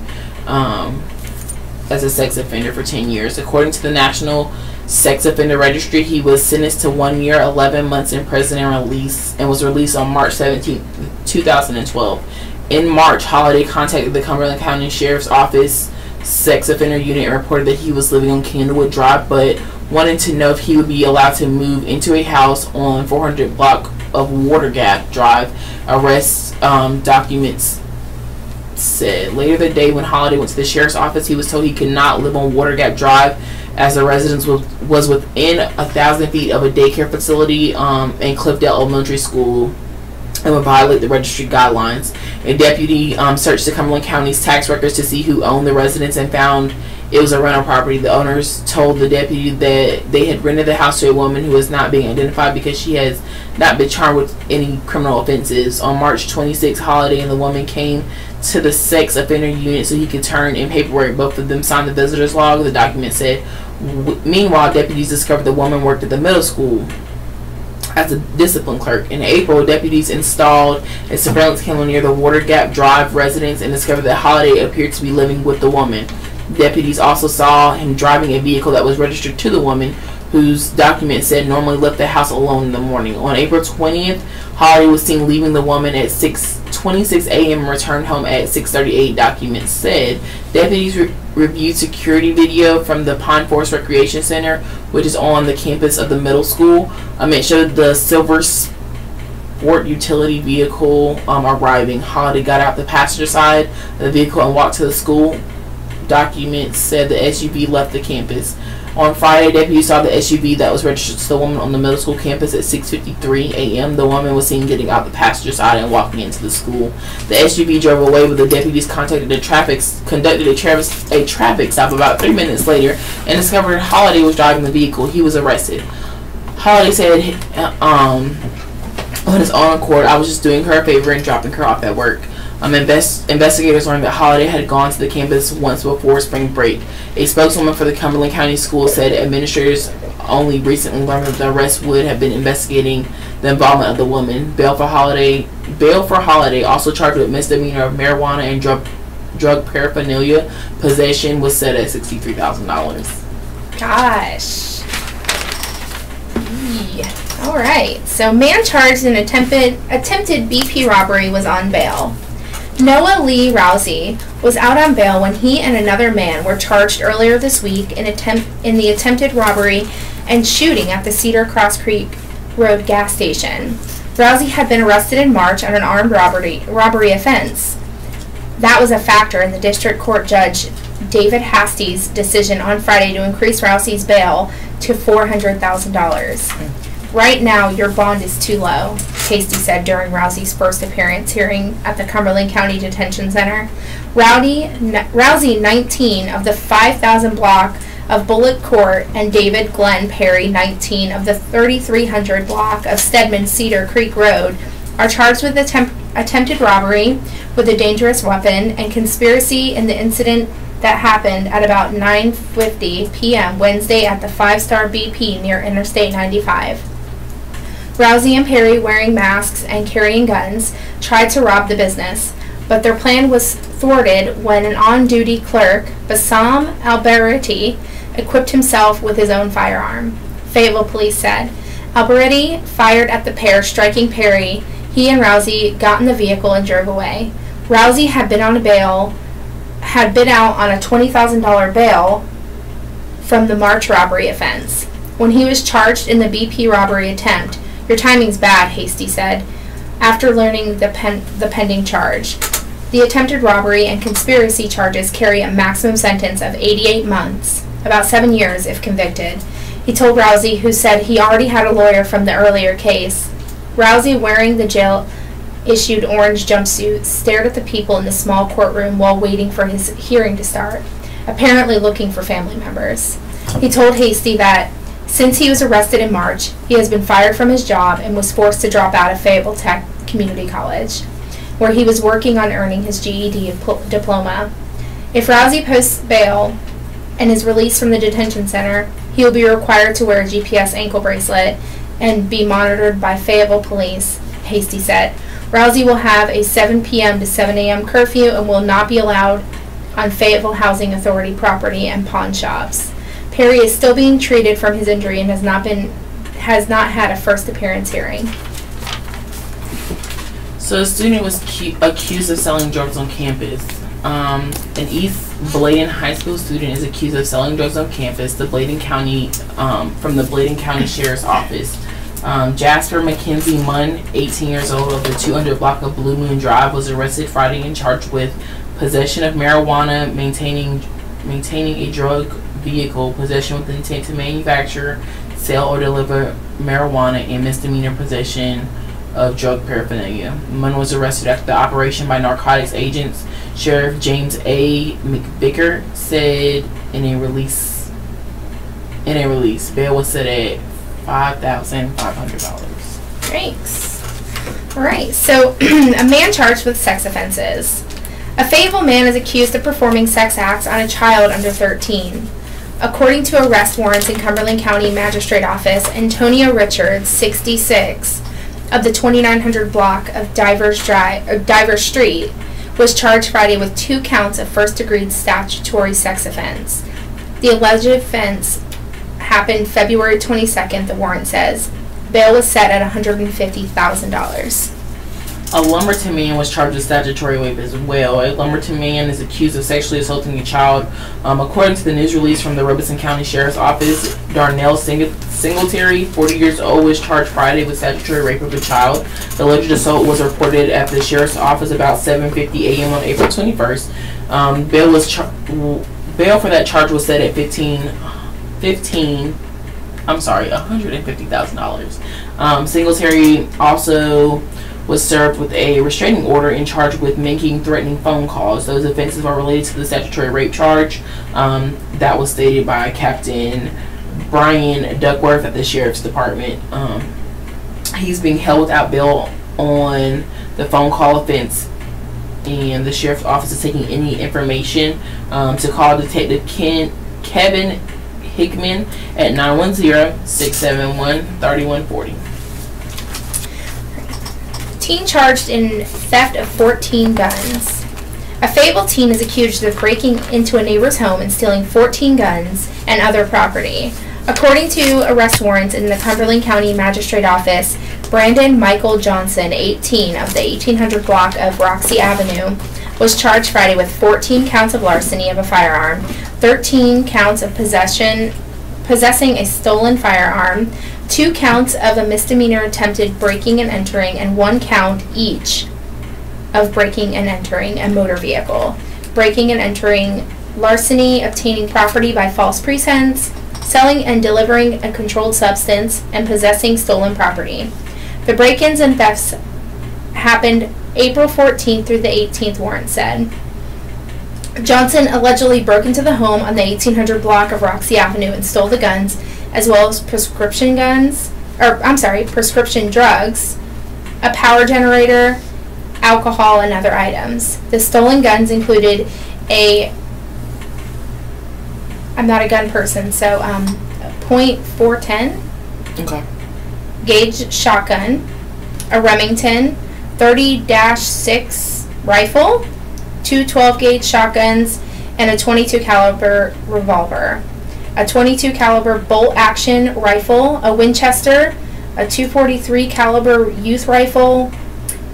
S1: as a sex offender for 10 years. According to the National Sex Offender Registry, he was sentenced to 1 year, 11 months in prison and was released on March 17, 2012. In March, Holiday contacted the Cumberland County Sheriff's Office Sex Offender Unit and reported that he was living on Candlewood Drive, but wanted to know if he would be allowed to move into a house on 400 block of Water Gap Drive. Arrest documents said. Later that day, when Holiday went to the sheriff's office, he was told he could not live on Water Gap Drive as the residence was within 1,000 feet of a daycare facility and Cliffdale Elementary School and would violate the registry guidelines. A deputy searched the Cumberland County's tax records to see who owned the residence and found it was a rental property. The owners told the deputy that they had rented the house to a woman who was not being identified because she has not been charged with any criminal offenses. On March 26, Holiday and the woman came to the sex offender unit so he could turn in paperwork. Both of them signed the visitor's log, the document said. Meanwhile, deputies discovered the woman worked at the middle school as a discipline clerk. In April, deputies installed a surveillance camera near the Water Gap Drive residence and discovered that Holiday appeared to be living with the woman. Deputies also saw him driving a vehicle that was registered to the woman, whose document said normally left the house alone in the morning. On April 20th, Holiday was seen leaving the woman at 6:26 a.m. and returned home at 6:38, documents said. Deputies reviewed security video from the Pine Forest Recreation Center, which is on the campus of the middle school. It showed the silver sport utility vehicle arriving. Holiday got out the passenger side of the vehicle and walked to the school. Documents said the SUV left the campus. On Friday, deputies saw the SUV that was registered to the woman on the middle school campus at 6:53 a.m. The woman was seen getting out the passenger side and walking into the school. The SUV drove away, but the deputies conducted a traffic stop about 3 minutes later and discovered Holiday was driving the vehicle. He was arrested. Holiday said on his own accord, "I was just doing her a favor and dropping her off at work." Investigators learned that Holiday had gone to the campus once before spring break. A spokeswoman for the Cumberland County School said administrators only recently learned that the arrest would have been investigating the involvement of the woman. Bail for Holiday, also charged with misdemeanor of marijuana and drug paraphernalia possession, was set at $63,000.
S2: Gosh. All right. So, man charged in attempted BP robbery was on bail. Noah Lee Rousey was out on bail when he and another man were charged earlier this week in the attempted robbery and shooting at the Cedar Cross Creek Road gas station. Rousey had been arrested in March on an armed robbery offense. That was a factor in the district court judge David Hasty's decision on Friday to increase Rousey's bail to $400,000. Right now, your bond is too low, Hasty said during Rousey's first appearance hearing at the Cumberland County Detention Center. Rousey, 19, of the 5,000 block of Bullock Court, and David Glenn Perry, 19, of the 3,300 block of Stedman Cedar Creek Road, are charged with attempted robbery with a dangerous weapon and conspiracy in the incident that happened at about 9:50 p.m. Wednesday at the 5-Star BP near Interstate 95. Rousey and Perry, wearing masks and carrying guns, tried to rob the business, but their plan was thwarted when an on-duty clerk, Bassam Alberti, equipped himself with his own firearm. Fayetteville police said. Alberti fired at the pair, striking Perry. He and Rousey got in the vehicle and drove away. Rousey had been out on a $20,000 bail from the March robbery offense. When he was charged in the BP robbery attempt, "Your timing's bad," Hasty said, after learning the pending charge. The attempted robbery and conspiracy charges carry a maximum sentence of 88 months, about 7 years if convicted, he told Rousey, who said he already had a lawyer from the earlier case. Rousey, wearing the jail-issued orange jumpsuit, stared at the people in the small courtroom while waiting for his hearing to start, apparently looking for family members. He told Hasty that since he was arrested in March, he has been fired from his job and was forced to drop out of Fayetteville Tech Community College, where he was working on earning his GED diploma. If Rousey posts bail and is released from the detention center, he will be required to wear a GPS ankle bracelet and be monitored by Fayetteville police, Hasty said. Rousey will have a 7 p.m. to 7 a.m. curfew and will not be allowed on Fayetteville Housing Authority property and pawn shops. Perry is still being treated from his injury and has not had a first appearance hearing.
S1: So a student was accused of selling drugs on campus. An East Bladen High School student is accused of selling drugs on campus. The Bladen County, from the Bladen County Sheriff's Office. Jasper Mackenzie Munn, 18 years old, of the 200 block of Blue Moon Drive, was arrested Friday and charged with possession of marijuana, maintaining a drug vehicle, possession with intent to manufacture, sell, or deliver marijuana, and misdemeanor possession of drug paraphernalia. Munn was arrested after the operation by narcotics agents. Sheriff James A. McVicker said in a release, bail was set at $5,500.
S2: Thanks. All right. So, a man charged with sex offenses. A Fayetteville man is accused of performing sex acts on a child under 13. According to arrest warrants in Cumberland County Magistrate Office, Antonio Richards, 66, of the 2900 block of Divers Street, was charged Friday with 2 counts of first-degree statutory sex offense. The alleged offense happened February 22nd, the warrant says. Bail was set at $150,000.
S1: A Lumberton man was charged with statutory rape as well. A Lumberton man is accused of sexually assaulting a child. According to the news release from the Robeson County Sheriff's Office, Darnell Singletary, 40 years old, was charged Friday with statutory rape of a child. The alleged assault was reported at the Sheriff's Office about 7:50 a.m. on April 21st. Bail for that charge was set at $150,000. Singletary also was served with a restraining order and charged with making threatening phone calls. Those offenses are related to the statutory rape charge that was stated by Captain Brian Duckworth at the Sheriff's Department. He's being held without bail on the phone call offense, and the Sheriff's Office is taking any information to call Detective Kevin Hickman at 910-671-3140.
S2: Teen charged in theft of 14 guns. A Fayetteville teen is accused of breaking into a neighbor's home and stealing 14 guns and other property. According to arrest warrants in the Cumberland County Magistrate Office, Brandon Michael Johnson, 18, of the 1800 block of Roxy Avenue, was charged Friday with 14 counts of larceny of a firearm, 13 counts of possessing a stolen firearm, 2 counts of a misdemeanor attempted breaking and entering, and 1 count each of breaking and entering a motor vehicle, breaking and entering larceny, obtaining property by false pretense, selling and delivering a controlled substance, and possessing stolen property. The break-ins and thefts happened April 14th through the 18th, warrant said. Johnson allegedly broke into the home on the 1800 block of Roxy Avenue and stole the guns, as well as prescription drugs, a power generator, alcohol, and other items. The stolen guns included I'm not a gun person, so .410 gauge shotgun, a Remington 30-6 rifle, 2 12-gauge shotguns, and a .22 caliber revolver, a .22 caliber bolt-action rifle, a Winchester, a .243 caliber youth rifle,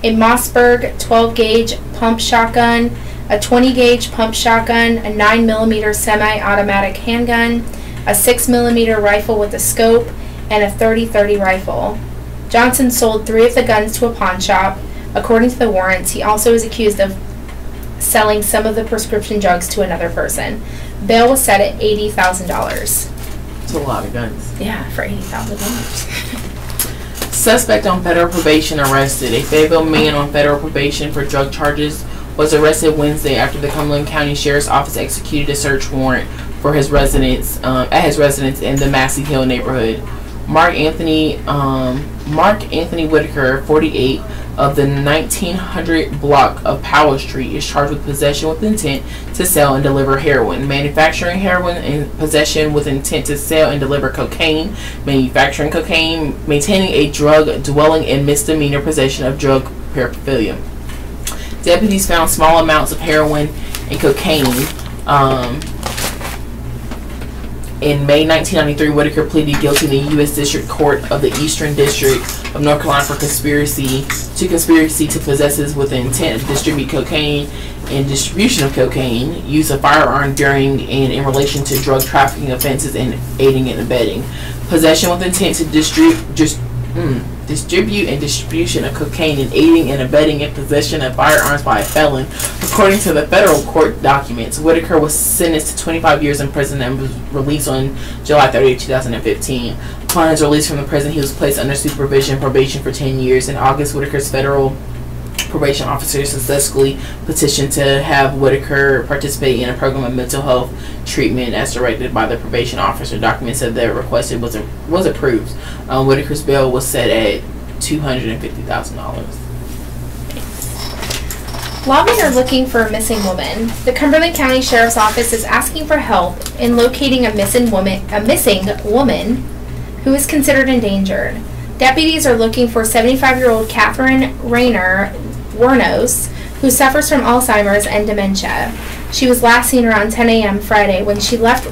S2: a Mossberg 12-gauge pump shotgun, a 20-gauge pump shotgun, a 9mm semi-automatic handgun, a 6mm rifle with a scope, and a .30-30 rifle. Johnson sold 3 of the guns to a pawn shop. According to the warrants, he also is accused of selling some of the prescription drugs to another person. Bail was set at $80,000.
S1: That's a lot of guns.
S2: Yeah, for $80,000.
S1: Suspect on federal probation arrested. A Fayetteville man on federal probation for drug charges was arrested Wednesday after the Cumberland County Sheriff's Office executed a search warrant for his residence at his residence in the Massey Hill neighborhood. Mark Anthony Whitaker, 48, of the 1900 block of Powell Street, is charged with possession with intent to sell and deliver heroin, manufacturing heroin, and possession with intent to sell and deliver cocaine, manufacturing cocaine, maintaining a drug dwelling, and misdemeanor possession of drug paraphernalia. Deputies found small amounts of heroin and cocaine. In May 1993, Whitaker pleaded guilty in the U.S. District Court of the Eastern District of North Carolina for conspiracy to possess with intent to distribute cocaine and distribution of cocaine, use of firearm during and in relation to drug trafficking offenses, and aiding and abetting. Possession with intent to distribute and distribution of cocaine, and aiding and abetting in possession of firearms by a felon. According to the federal court documents, Whitaker was sentenced to 25 years in prison and was released on July 30, 2015. Upon his release from the prison, he was placed under supervision probation for 10 years. In August, Whitaker's federal probation officer successfully petitioned to have Whitaker participate in a program of mental health treatment as directed by the probation officer. Documents said that requested was approved. Whitaker's bail was set at $250,000.
S2: Lawmen are looking for a missing woman. The Cumberland County Sheriff's Office is asking for help in locating a missing woman who is considered endangered. Deputies are looking for 75-year-old Catherine Rayner Wernos, who suffers from Alzheimer's and dementia. She was last seen around 10 a.m. Friday when she left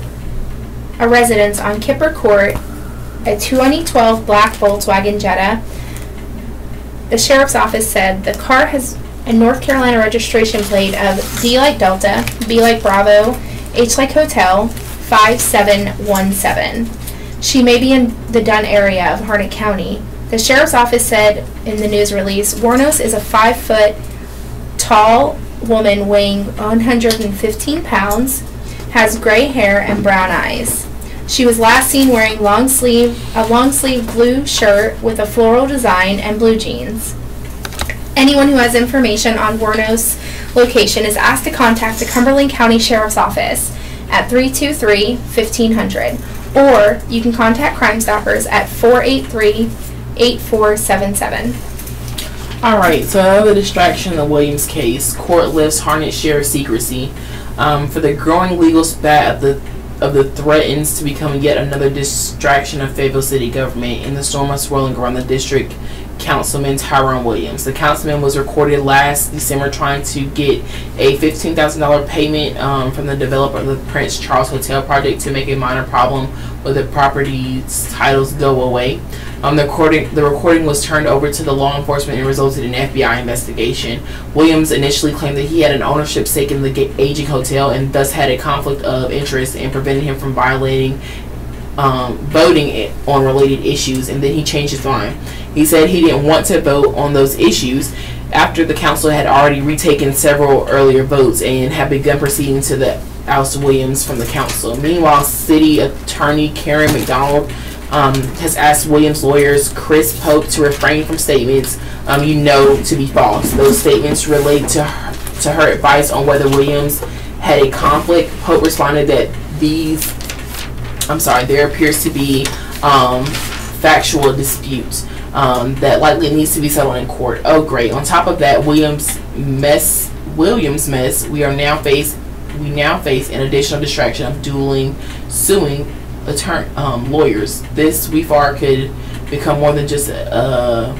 S2: a residence on Kipper Court, a 2012 black Volkswagen Jetta. The Sheriff's Office said the car has a North Carolina registration plate of D like Delta, B like Bravo, H like Hotel, 5717. She may be in the Dunn area of Harnett County. The Sheriff's Office said in the news release, Wernos is a 5-foot tall woman weighing 115 pounds, has gray hair and brown eyes. She was last seen wearing a long sleeve blue shirt with a floral design and blue jeans. Anyone who has information on Wernos' location is asked to contact the Cumberland County Sheriff's Office at 323-1500, or you can contact Crime Stoppers at 483-8477.
S1: Alright, so another distraction in the Williams case. Court lifts Harnett Sheriff's secrecy for the growing legal spat of the threatens to become yet another distraction of Fayetteville City government in the storm of swirling around the district Councilman Tyrone Williams. The councilman was recorded last December trying to get a $15,000 payment from the developer of the Prince Charles Hotel project to make a minor problem with the property's titles go away. The recording was turned over to the law enforcement and resulted in an FBI investigation. Williams initially claimed that he had an ownership stake in the aging hotel and thus had a conflict of interest and prevented him from voting on related issues, and then he changed his mind. He said he didn't want to vote on those issues after the council had already retaken several earlier votes and had begun proceeding to oust Williams from the council. Meanwhile, City Attorney Karen McDonald has asked Williams' lawyers Chris Pope to refrain from statements to be false. Those statements relate to her advice on whether Williams had a conflict. Pope responded that there appears to be factual disputes that likely needs to be settled in court. Oh, great. On top of that, Williams' mess, we now face an additional distraction of suing lawyers. This we far could become more than just I'm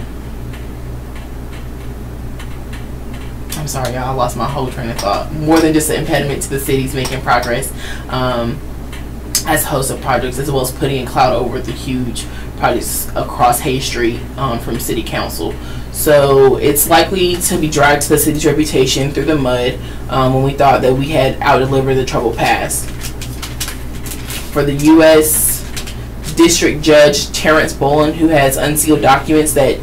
S1: sorry, y'all, I lost my whole train of thought. More than just an impediment to the city's making progress as host of projects, as well as putting a cloud over the huge projects across Hay Street from City Council. So it's likely to be dragged to the city's reputation through the mud when we thought that we had out-delivered the troubled past. For the U.S. District Judge Terrence Boland, who has unsealed documents that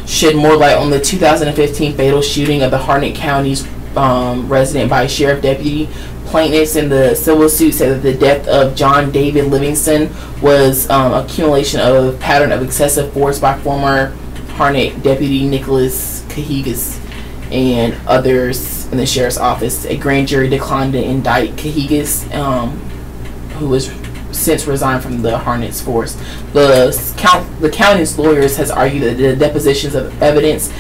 S1: shed more light on the 2015 fatal shooting of the Harnett County's resident by a sheriff deputy, plaintiffs in the civil suit said that the death of John David Livingston was accumulation of a pattern of excessive force by former Harnett deputy Nicholas Cahigas and others in the sheriff's office. A grand jury declined to indict Cahigas, who was since resigned from the Harnett's force. The county's lawyers has argued that the depositions of evidence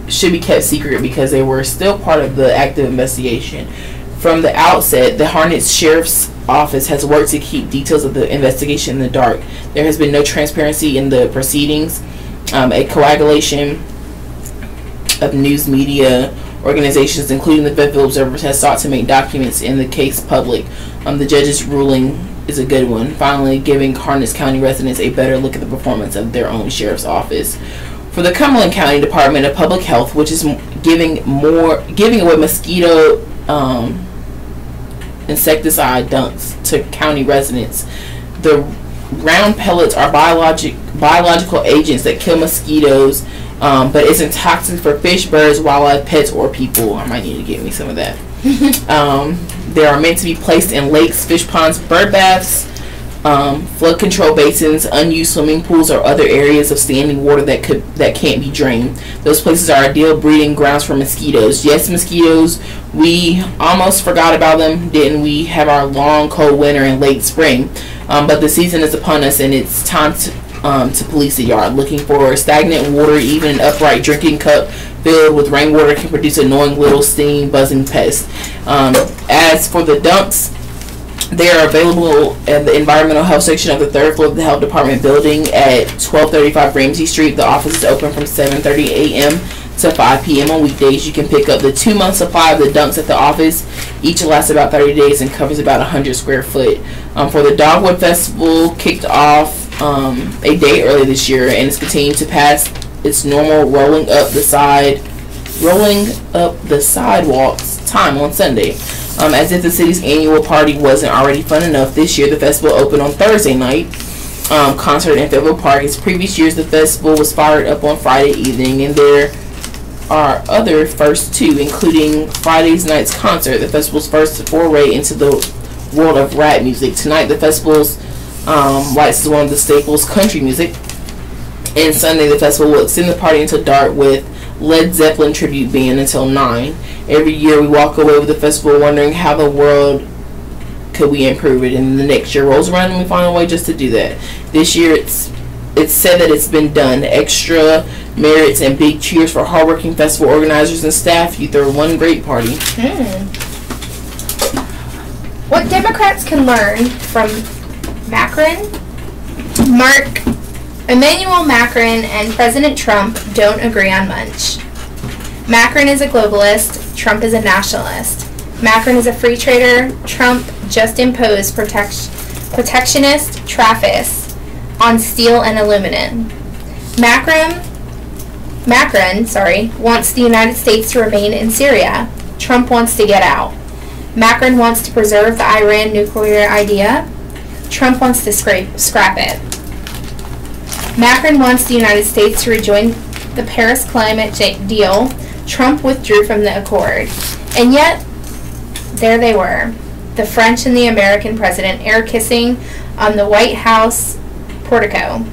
S1: should be kept secret because they were still part of the active investigation. From the outset, the Harnett Sheriff's Office has worked to keep details of the investigation in the dark. There has been no transparency in the proceedings. A coagulation of news media organizations, including the Fayetteville Observer, has sought to make documents in the case public. The judge's ruling is a good one, finally giving Harnett County residents a better look at the performance of their own sheriff's office. For the Cumberland County Department of Public Health, which is giving away mosquito insecticide dunks to county residents. The round pellets are biological agents that kill mosquitoes, but isn't toxic for fish, birds, wildlife, pets, or people. I might need to get me some of that. They are meant to be placed in lakes, fish ponds, bird baths, flood control basins, unused swimming pools, or other areas of standing water that can't be drained. Those places are ideal breeding grounds for mosquitoes. Yes, mosquitoes, we almost forgot about them, didn't we? Have our long, cold winter and late spring. But the season is upon us, and it's time to police the yard. Looking for stagnant water, even an upright drinking cup filled with rainwater can produce annoying little steam buzzing pests. As for the dumps, they are available at the environmental health section of the third floor of the health department building at 1235 Ramsey Street. The office is open from 7:30 a.m. to 5 p.m. on weekdays. You can pick up the 2-month supply of the dunks at the office. Each lasts about 30 days and covers about 100 square foot. For the Dogwood Festival, kicked off a day early this year and is continuing to pass its normal rolling up the sidewalks time on Sunday. As if the city's annual party wasn't already fun enough, this year the festival opened on Thursday night. Concert in Fayetteville Park. As previous years, the festival was fired up on Friday evening, and there are other firsts too, including Friday's night's concert, the festival's first foray into the world of rap music. Tonight, the festival's lights is one of the staples, country music, and Sunday the festival will extend the party until dark with Led Zeppelin tribute band until 9. Every year we walk away with the festival wondering how the world could we improve it, and the next year rolls around and we find a way just to do that. This year it's said that it's been done. Extra merits and big cheers for hardworking festival organizers and staff. You throw one great party.
S2: What Democrats can learn from Macron, Mark Emmanuel Macron and President Trump don't agree on much. Macron is a globalist, Trump is a nationalist. Macron is a free trader, Trump just imposed protectionist tariffs on steel and aluminum. Macron wants the United States to remain in Syria. Trump wants to get out. Macron wants to preserve the Iran nuclear idea. Trump wants to scrap it. Macron wants the United States to rejoin the Paris climate deal. Trump withdrew from the accord. And yet, there they were, the French and the American president air-kissing on the White House portico,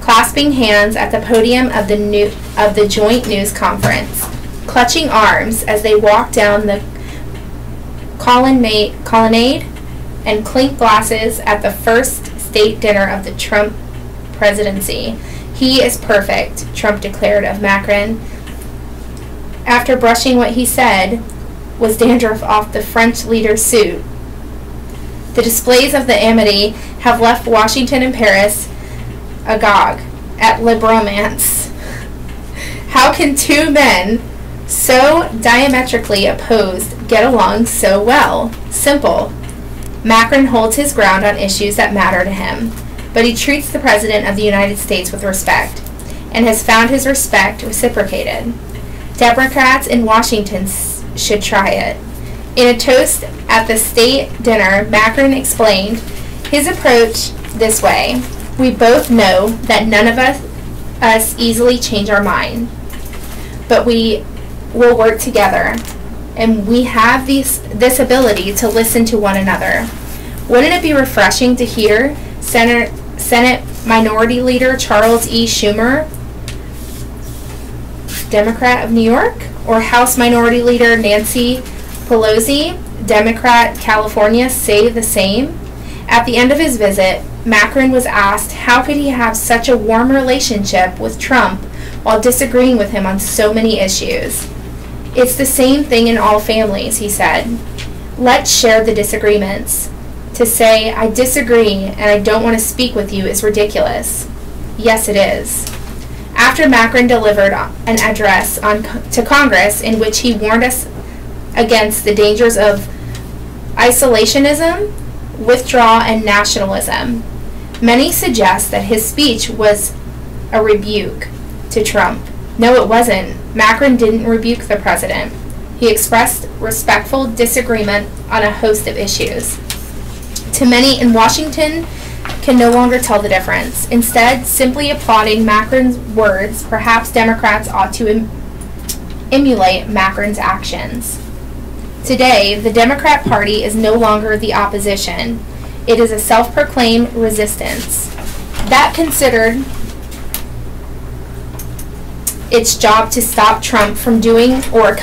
S2: clasping hands at the podium of the joint news conference, clutching arms as they walked down the colonnade and clinked glasses at the first state dinner of the Trump presidency. He is perfect, Trump declared of Macron. After brushing what he said was dandruff off the French leader's suit. The displays of the amity have left Washington and Paris agog at le bromance. How can two men so diametrically opposed get along so well? Simple. Macron holds his ground on issues that matter to him, but he treats the President of the United States with respect, and has found his respect reciprocated. Democrats in Washington should try it. In a toast at the state dinner, Macron explained his approach this way: "We both know that none of us easily change our mind, but we will work together, and we have this ability to listen to one another." Wouldn't it be refreshing to hear Senate Minority Leader Charles E. Schumer, Democrat of New York, or House Minority Leader Nancy Pelosi, Democrat California, say the same? At the end of his visit, Macron was asked how could he have such a warm relationship with Trump while disagreeing with him on so many issues. "It's the same thing in all families," he said. "Let's share the disagreements. To say, I disagree and I don't want to speak with you is ridiculous." Yes, it is. After Macron delivered an address to Congress in which he warned us against the dangers of isolationism, withdrawal, and nationalism, many suggest that his speech was a rebuke to Trump. No, it wasn't. Macron didn't rebuke the president. He expressed respectful disagreement on a host of issues. To many in Washington can no longer tell the difference. Instead, simply applauding Macron's words, perhaps Democrats ought to emulate Macron's actions. Today, the Democrat Party is no longer the opposition. It is a self-proclaimed resistance that considered its job to stop Trump from doing or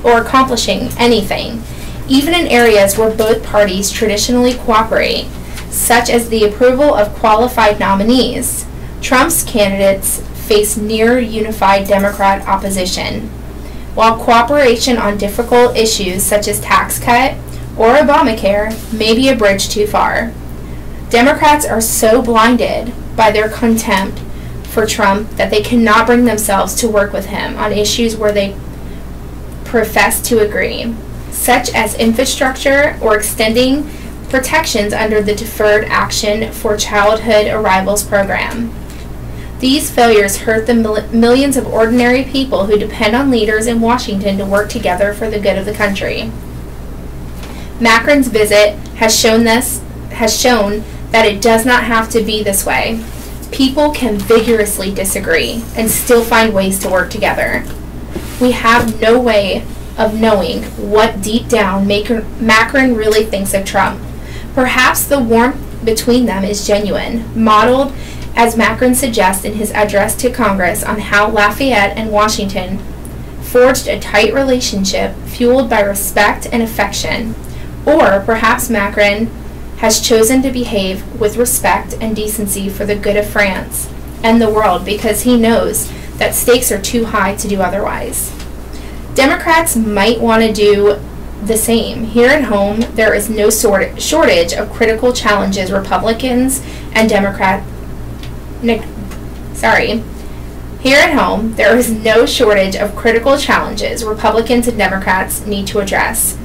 S2: accomplishing anything, even in areas where both parties traditionally cooperate, such as the approval of qualified nominees. Trump's candidates face near unified Democrat opposition, while cooperation on difficult issues such as tax cut or Obamacare may be a bridge too far. Democrats are so blinded by their contempt for Trump that they cannot bring themselves to work with him on issues where they profess to agree, such as infrastructure or extending protections under the Deferred Action for Childhood Arrivals program. These failures hurt the millions of ordinary people who depend on leaders in Washington to work together for the good of the country. Macron's visit has shown that it does not have to be this way. People can vigorously disagree and still find ways to work together. We have no way of knowing what deep down Macron really thinks of Trump. Perhaps the warmth between them is genuine, modeled as Macron suggests in his address to Congress on how Lafayette and Washington forged a tight relationship fueled by respect and affection. Or perhaps Macron has chosen to behave with respect and decency for the good of France and the world because he knows that stakes are too high to do otherwise. Democrats might want to do the same. Here at home, there is no shortage of critical challenges Republicans and Democrats Sorry. Here at home, there is no shortage of critical challenges Republicans and Democrats need to address,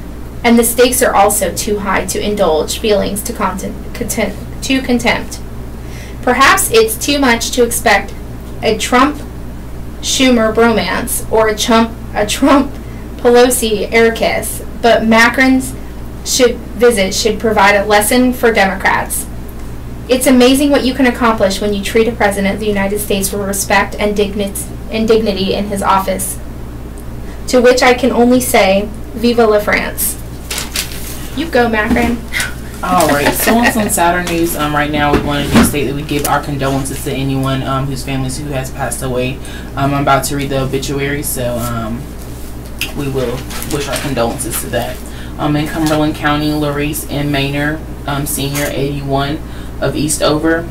S2: and the stakes are also too high to indulge feelings to contempt. Perhaps it's too much to expect a Trump-Schumer bromance or a Trump-Pelosi air kiss, but Macron's visit should provide a lesson for Democrats. It's amazing what you can accomplish when you treat a president of the United States with respect and dignity in his office. To which I can only say, Vive la France. You go, Macron.
S1: All right. So on some sadder news, right now we wanted to state that we give our condolences to anyone whose families who has passed away. I'm about to read the obituary, so we will wish our condolences to that. In Cumberland County, Larice M. Maynard, senior, 81, of Eastover.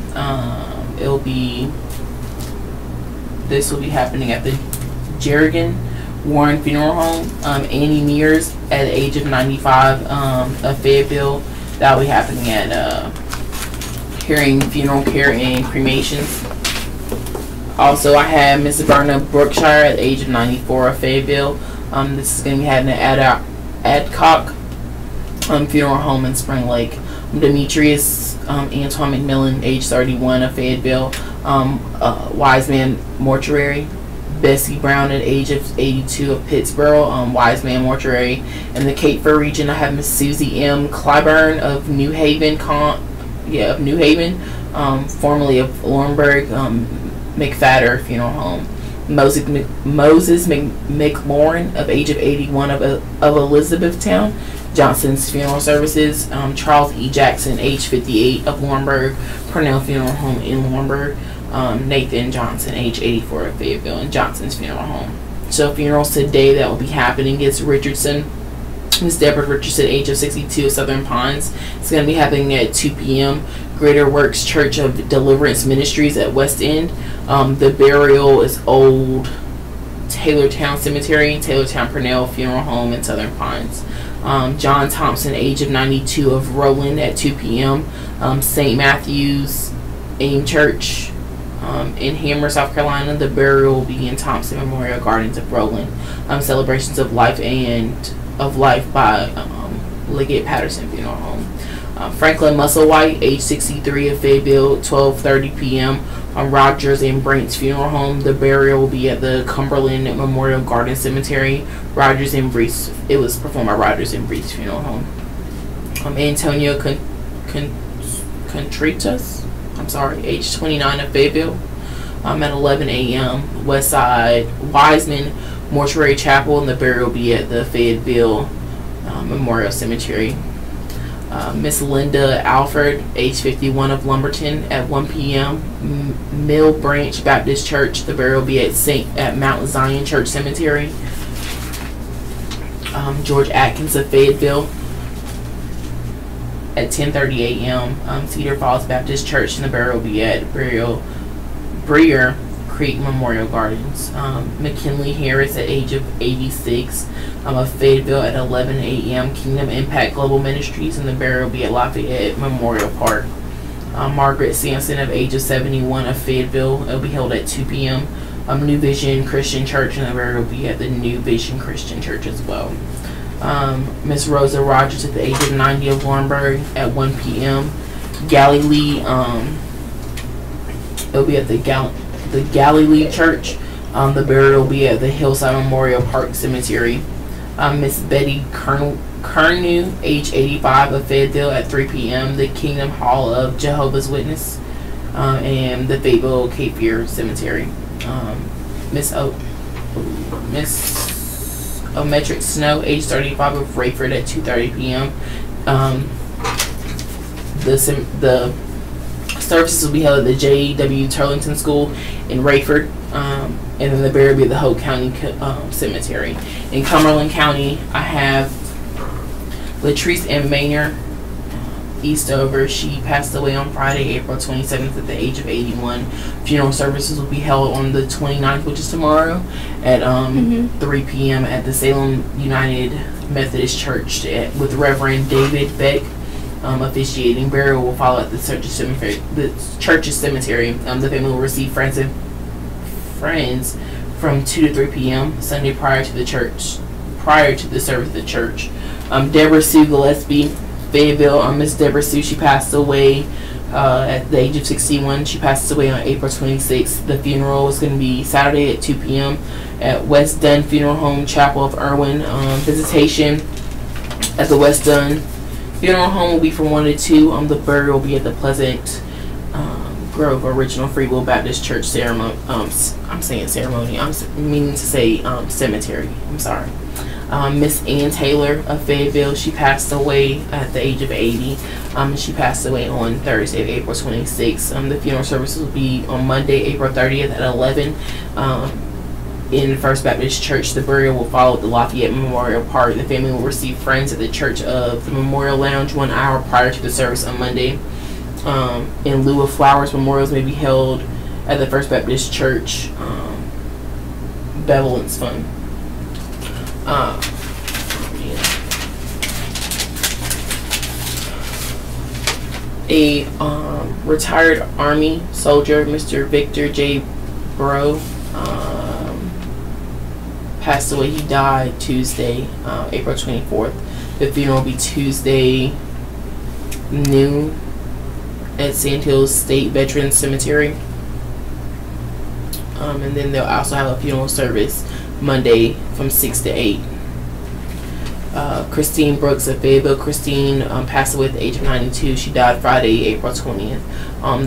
S1: This will be happening at the Jerrigan Warren Funeral Home. Annie Mears, at the age of 95, of Fayetteville. That will be happening at Hearing Funeral Care and Cremations. Also, I have Miss Verna Brookshire at the age of 94 of Fayetteville. This is going to be happening at Adcock Funeral Home in Spring Lake. Demetrius Antoine McMillan, age 31 of Fayetteville. Wiseman Mortuary. Bessie Brown at age of 82 of Pittsboro, Wiseman Mortuary. In the Cape Fear region, I have Miss Susie M. Clyburn of New Haven, formerly of Laurinburg, McFadder Funeral Home. Moses McLaurin, of age of 81 of Elizabethtown, Johnson's Funeral Services. Charles E. Jackson, age 58 of Laurinburg, Purnell Funeral Home in Laurinburg. Nathan Johnson, age 84 of Fayetteville, and Johnson's Funeral Home. So funerals today that will be happening is Richardson, Miss Deborah Richardson, age of 62 of Southern Pines. It's going to be happening at 2 p.m. Greater Works Church of Deliverance Ministries at West End. The burial is Old Taylortown Cemetery, Taylortown Purnell Funeral Home in Southern Pines. John Thompson, age of 92 of Rowland at 2 p.m. St. Matthew's AIM Church in Hammer, South Carolina. The burial will be in Thompson Memorial Gardens of Rowland. Celebrations of life by Liggett Patterson Funeral Home. Franklin Musselwhite, age 63 of Fayetteville, 12:30 p.m. Rogers and Brent's Funeral Home. The burial will be at the Cumberland Memorial Garden Cemetery. It was performed by Rogers and Brent's Funeral Home. Antonio Contreras, age 29 of Fayetteville, at 11 a.m. Westside Wiseman Mortuary Chapel, and the burial will be at the Fayetteville Memorial Cemetery. Miss Linda Alford, age 51 of Lumberton, at 1 p.m. Mill Branch Baptist Church. The burial will be at Mount Zion Church Cemetery. George Atkins of Fayetteville, at 10:30 a.m. Cedar Falls Baptist Church, and the burial will be at Breer Creek Memorial Gardens. McKinley Harris, at age of 86 of Fayetteville, at 11 a.m. Kingdom Impact Global Ministries, and the burial will be at Lafayette Memorial Park. Margaret Sampson, of age of 71 of Fayetteville, it will be held at 2 p.m. New Vision Christian Church, and the burial will be at the New Vision Christian Church as well. Miss Rosa Rogers, at the age of 90 of Laurinburg, at 1 p.m. Galilee, it'll be at the Galilee Church. The burial will be at the Hillside Memorial Park Cemetery. Miss Betty Kernew, age 85 of Fayetteville, at 3 p.m. The Kingdom Hall of Jehovah's Witness, and the Fayetteville Cape Fear Cemetery. Miss Ometric Snow, age 35 of Rayford, at 2:30 p.m. The services will be held at the J.W. Turlington School in Rayford, and then the burial will be at the Hope County Cemetery. In Cumberland County, I have Latrice M. Maynard, Eastover. She passed away on Friday, April 27th, at the age of 81. Funeral services will be held on the 29th, which is tomorrow, at 3 p.m. at the Salem United Methodist Church, with Reverend David Beck officiating. Burial will follow at the church's cemetery. The family will receive friends from 2 to 3 p.m. Sunday prior to the service of the church. Deborah Sue Gillespie, Fayetteville. Miss Deborah Sue, she passed away at the age of 61. She passed away on April 26th. The funeral was going to be Saturday at 2 p.m. at West Dunn Funeral Home, Chapel of Irwin. Visitation at the West Dunn Funeral Home will be from 1 to 2. The burial will be at the Pleasant Grove Original Free Will Baptist Church ceremony. I'm saying ceremony. I'm meaning to say cemetery. I'm sorry. Miss Ann Taylor of Fayetteville, she passed away at the age of 80. She passed away on Thursday, April 26th. The funeral service will be on Monday, April 30th at 11 in First Baptist Church. The burial will follow at the Lafayette Memorial Park. The family will receive friends at the Church of the Memorial Lounge 1 hour prior to the service on Monday. In lieu of flowers, memorials may be held at the First Baptist Church Benevolence Fund. A retired Army soldier, Mr. Victor J. Bro, passed away. He died Tuesday, April 24th. The funeral will be Tuesday noon at Sand Hills State Veterans Cemetery. And then they'll also have a funeral service Monday from 6 to 8. Christine Brooks of Fayetteville. Christine passed away at the age of 92. She died Friday, April 20th.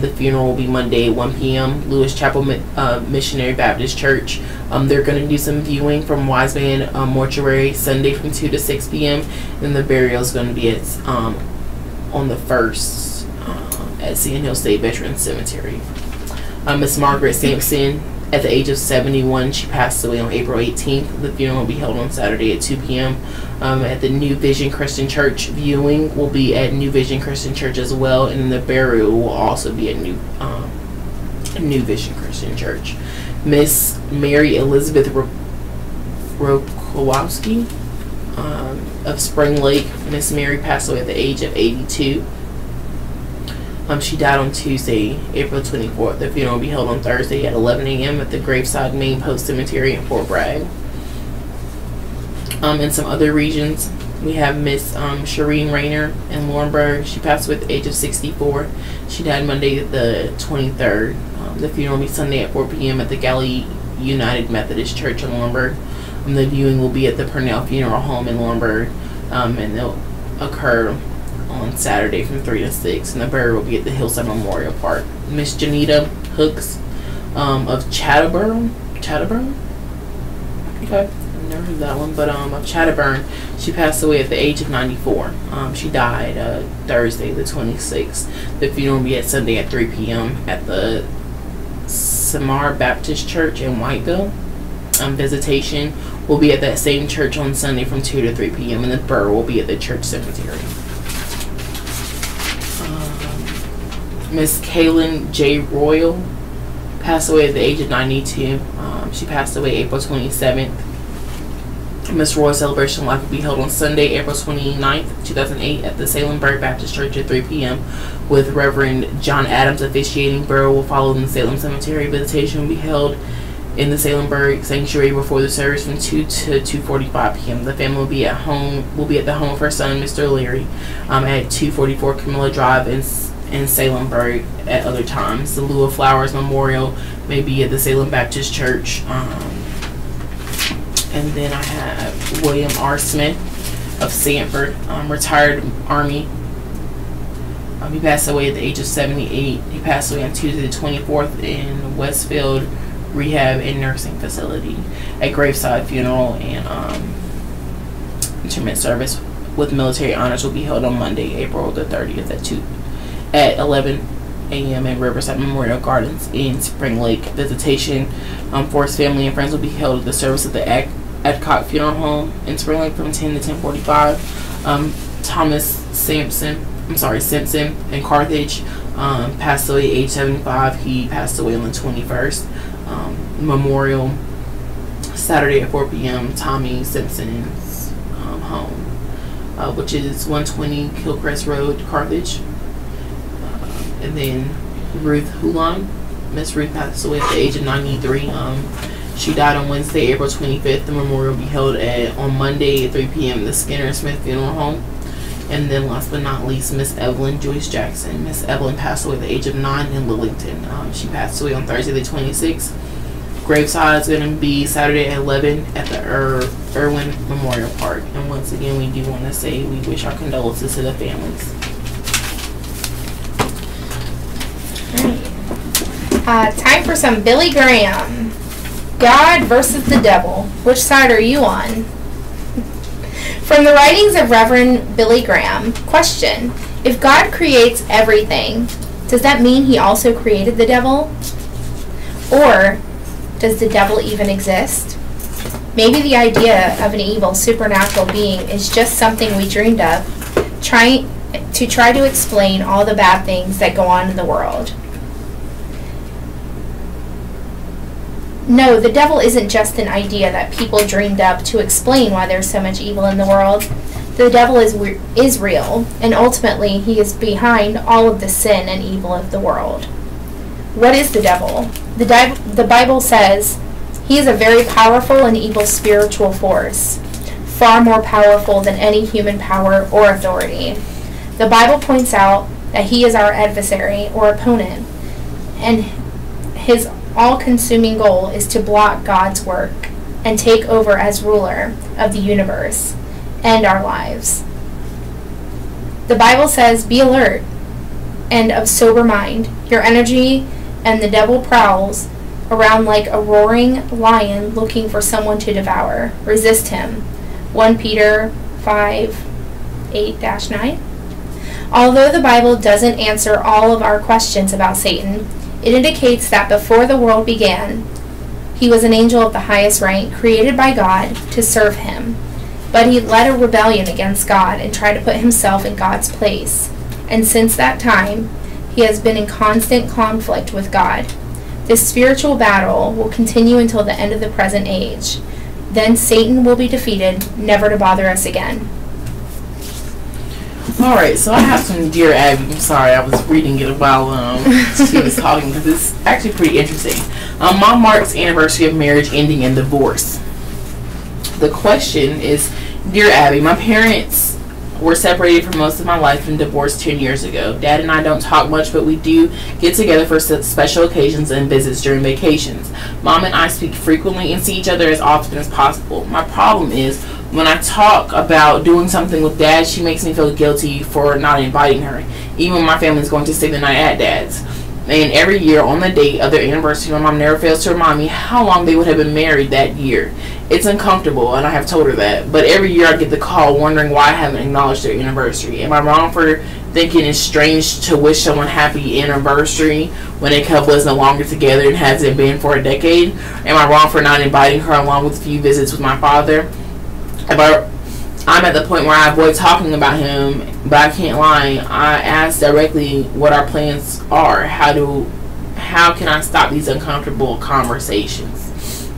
S1: The funeral will be Monday at 1 p.m. Lewis Chapel Missionary Baptist Church. They're going to do some viewing from Wiseman Mortuary Sunday from 2 to 6 p.m. And the burial is going to be at, on the 1st at Sand Hill State Veterans Cemetery. Miss Margaret Sampson, at the age of 71, she passed away on April 18th. The funeral will be held on Saturday at 2 p.m. At the New Vision Christian Church. Viewing will be at New Vision Christian Church as well, and the burial will also be at New Vision Christian Church. Miss Mary Elizabeth Rokowski of Spring Lake. Miss Mary passed away at the age of 82. She died on Tuesday, April 24th. The funeral will be held on Thursday at 11 a.m. at the Graveside Main Post Cemetery in Fort Bragg. In some other regions, we have Miss Shireen Rayner in Laurinburg. She passed away at the age of 64. She died Monday the 23rd. The funeral will be Sunday at 4 p.m. at the Galley United Methodist Church in Laurinburg. The viewing will be at the Purnell Funeral Home in Laurinburg, and they'll occur on Saturday from 3 to 6, and the burial will be at the Hillside Memorial Park. Miss Janita Hooks of Chatterburn. Okay, I've never heard that one, but of Chatterburn. She passed away at the age of 94. She died Thursday the 26th. The funeral will be at Sunday at 3 p.m. at the Samar Baptist Church in Whiteville. Visitation will be at that same church on Sunday from 2 to 3 p.m. and the burial will be at the church cemetery. Miss Kaylin J. Royal passed away at the age of 92. She passed away April 27th. Miss Roy's celebration of life will be held on Sunday, April 29th, 2008 at the Salemburg Baptist Church at 3 p.m. with Reverend John Adams officiating. Burial will follow in the Salem Cemetery. Visitation will be held in the Salemburg Sanctuary before the service from 2 to 2:45 p.m. The family will be at the home of her son, Mr. Leary, at 244 Camilla Drive in Salemburg at other times. The lieu of flowers memorial may be at the Salem Baptist Church. And then I have William R. Smith of Sanford, retired Army. He passed away at the age of 78. He passed away on Tuesday the 24th in Westfield Rehab and Nursing Facility. A graveside funeral and interment service with military honors will be held on Monday, April the 30th at 11 a.m. at Riverside Memorial Gardens in Spring Lake. Visitation for his family and friends will be held at the service at the Adcock Funeral Home in Spring Lake from 10 to 10:45. Thomas Simpson in Carthage passed away age 75. He passed away on the 21st. Memorial Saturday at 4 p.m. Tommy Simpson's home, which is 120 Hillcrest Road, Carthage. And then Ruth Hulan Miss Ruth passed away at the age of 93. She died on Wednesday, April 25th. The memorial will be held on Monday at 3 p.m. the Skinner Smith Funeral Home. And then last but not least, Miss Evelyn Joyce Jackson. Miss Evelyn passed away at the age of 9 in Lillington. She passed away on Thursday the 26th. Graveside is going to be Saturday at 11 at the Irwin Memorial Park. And once again, we do want to say we wish our condolences to the families.
S2: Time for some Billy Graham. God versus the devil. Which side are you on? From the writings of Reverend Billy Graham, question: if God creates everything, does that mean he also created the devil? Or does the devil even exist? Maybe the idea of an evil supernatural being is just something we dreamed of, try to explain all the bad things that go on in the world. No, the devil isn't just an idea that people dreamed up to explain why there's so much evil in the world. The devil is real, and ultimately he is behind all of the sin and evil of the world. What is the devil? The Bible says he is a very powerful and evil spiritual force, far more powerful than any human power or authority. The Bible points out that he is our adversary or opponent, and his all-consuming goal is to block God's work and take over as ruler of the universe and our lives. The Bible says, be alert and of sober mind. Your energy and the devil prowls around like a roaring lion looking for someone to devour. Resist him. 1 Peter 5:8-9. Although the Bible doesn't answer all of our questions about Satan, it indicates that before the world began, he was an angel of the highest rank, created by God to serve him. But he led a rebellion against God and tried to put himself in God's place. And since that time, he has been in constant conflict with God. This spiritual battle will continue until the end of the present age. Then Satan will be defeated, never to bother us again.
S1: Alright, so I have some Dear Abby. I'm sorry, I was reading it while she was talking because it's actually pretty interesting. Mom Mark's anniversary of marriage ending in divorce. The question is, Dear Abby, my parents were separated for most of my life and divorced 10 years ago. Dad and I don't talk much, but we do get together for special occasions and visits during vacations. Mom and I speak frequently and see each other as often as possible. My problem is, when I talk about doing something with Dad, she makes me feel guilty for not inviting her, even when my family is going to stay the night at Dad's. And every year on the date of their anniversary, my mom never fails to remind me how long they would have been married that year. It's uncomfortable, and I have told her that. But every year I get the call wondering why I haven't acknowledged their anniversary. Am I wrong for thinking it's strange to wish someone happy anniversary when a couple is no longer together and hasn't been for a decade? Am I wrong for not inviting her along with a few visits with my father? I'm at the point where I avoid talking about him, but I can't lie. I ask directly what our plans are. How can I stop these uncomfortable conversations?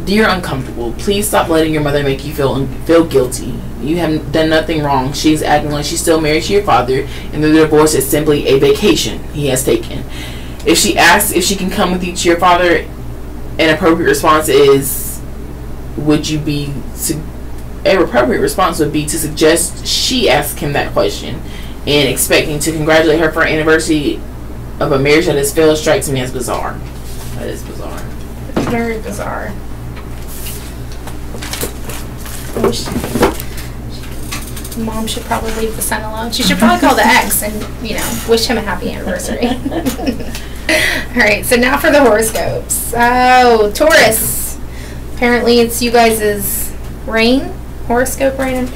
S1: Dear Uncomfortable, please stop letting your mother make you feel guilty. You have done nothing wrong. She's acting like she's still married to your father, and the divorce is simply a vacation he has taken. If she asks if she can come with you to your father, an appropriate response would be to suggest she ask him that question, and expecting to congratulate her for her anniversary of a marriage that has failed strikes me as bizarre. That is bizarre.
S2: It's very bizarre. Mom should probably leave the son alone. She should probably call the ex and, wish him a happy anniversary. Alright, so now for the horoscopes. Oh, Taurus. Apparently it's you guys' rain horoscope, Brandon.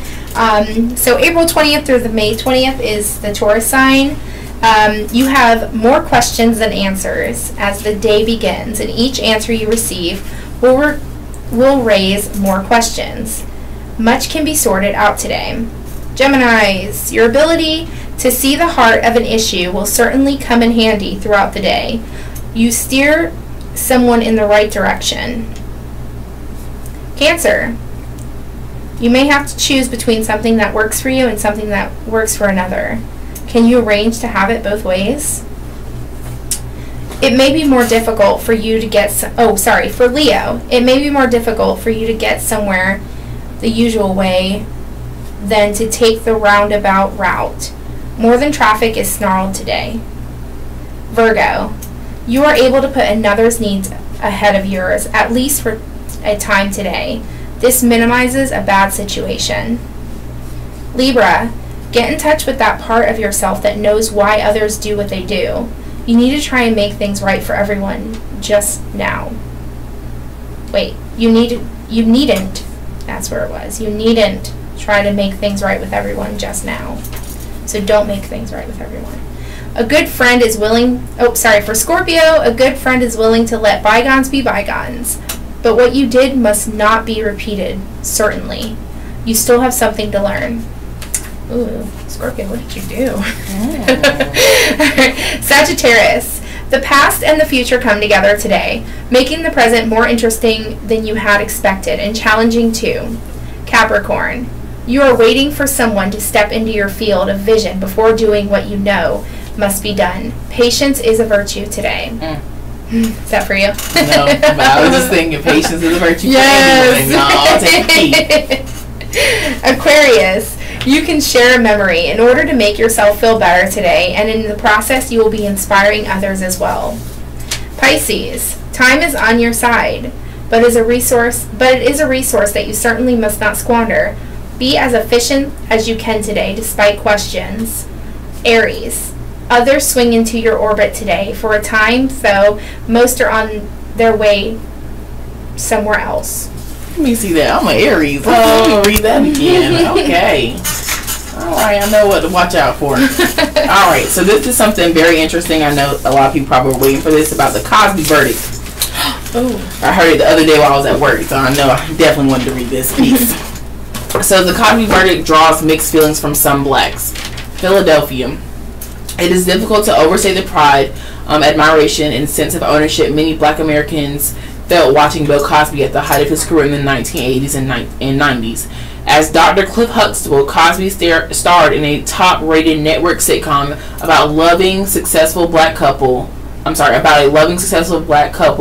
S2: So April 20th through the May 20th is the Taurus sign. You have more questions than answers as the day begins, and each answer you receive will raise more questions. Much can be sorted out today. Geminis, your ability to see the heart of an issue will certainly come in handy throughout the day. You steer someone in the right direction. Cancer, you may have to choose between something that works for you and something that works for another. Can you arrange to have it both ways? It may be more difficult for you to get for Leo. It may be more difficult for you to get somewhere the usual way than to take the roundabout route. More than traffic is snarled today. Virgo, you are able to put another's needs ahead of yours, at least for a time today. This minimizes a bad situation. Libra, get in touch with that part of yourself that knows why others do what they do. You need to try and make things right for everyone just now. Wait, you needn't. That's where it was. You needn't try to make things right with everyone just now. So don't make things right with everyone. A good friend is willing, for Scorpio, a good friend is willing to let bygones be bygones. But what you did must not be repeated, certainly. You still have something to learn. Ooh, Scorpio, what did you do? Sagittarius, the past and the future come together today, making the present more interesting than you had expected and challenging too. Capricorn, you are waiting for someone to step into your field of vision before doing what you know must be done. Patience is a virtue today. Is that for you?
S1: No, but I was just thinking patience is a virtue.
S2: Yes.
S1: No, I'll take a
S2: Aquarius, you can share a memory in order to make yourself feel better today, and in the process you will be inspiring others as well. Pisces, time is on your side, but it is a resource that you certainly must not squander. Be as efficient as you can today, despite questions. Aries, others swing into your orbit today for a time, though most are on their way somewhere else.
S1: Let me see that. I'm an Aries. Oh, read that again. Okay. All right, I know what to watch out for. All right, so this is something very interesting. I know a lot of people probably were waiting for this about the Cosby verdict.
S2: Oh.
S1: I heard it the other day while I was at work, so I know I definitely wanted to read this piece. So the Cosby verdict draws mixed feelings from some blacks. Philadelphia. It is difficult to overstate the pride, admiration, and sense of ownership many black Americans felt watching Bill Cosby at the height of his career in the 1980s and 90s. As Dr. Cliff Huxtable, Cosby starred in a top-rated network sitcom about a loving, successful black couple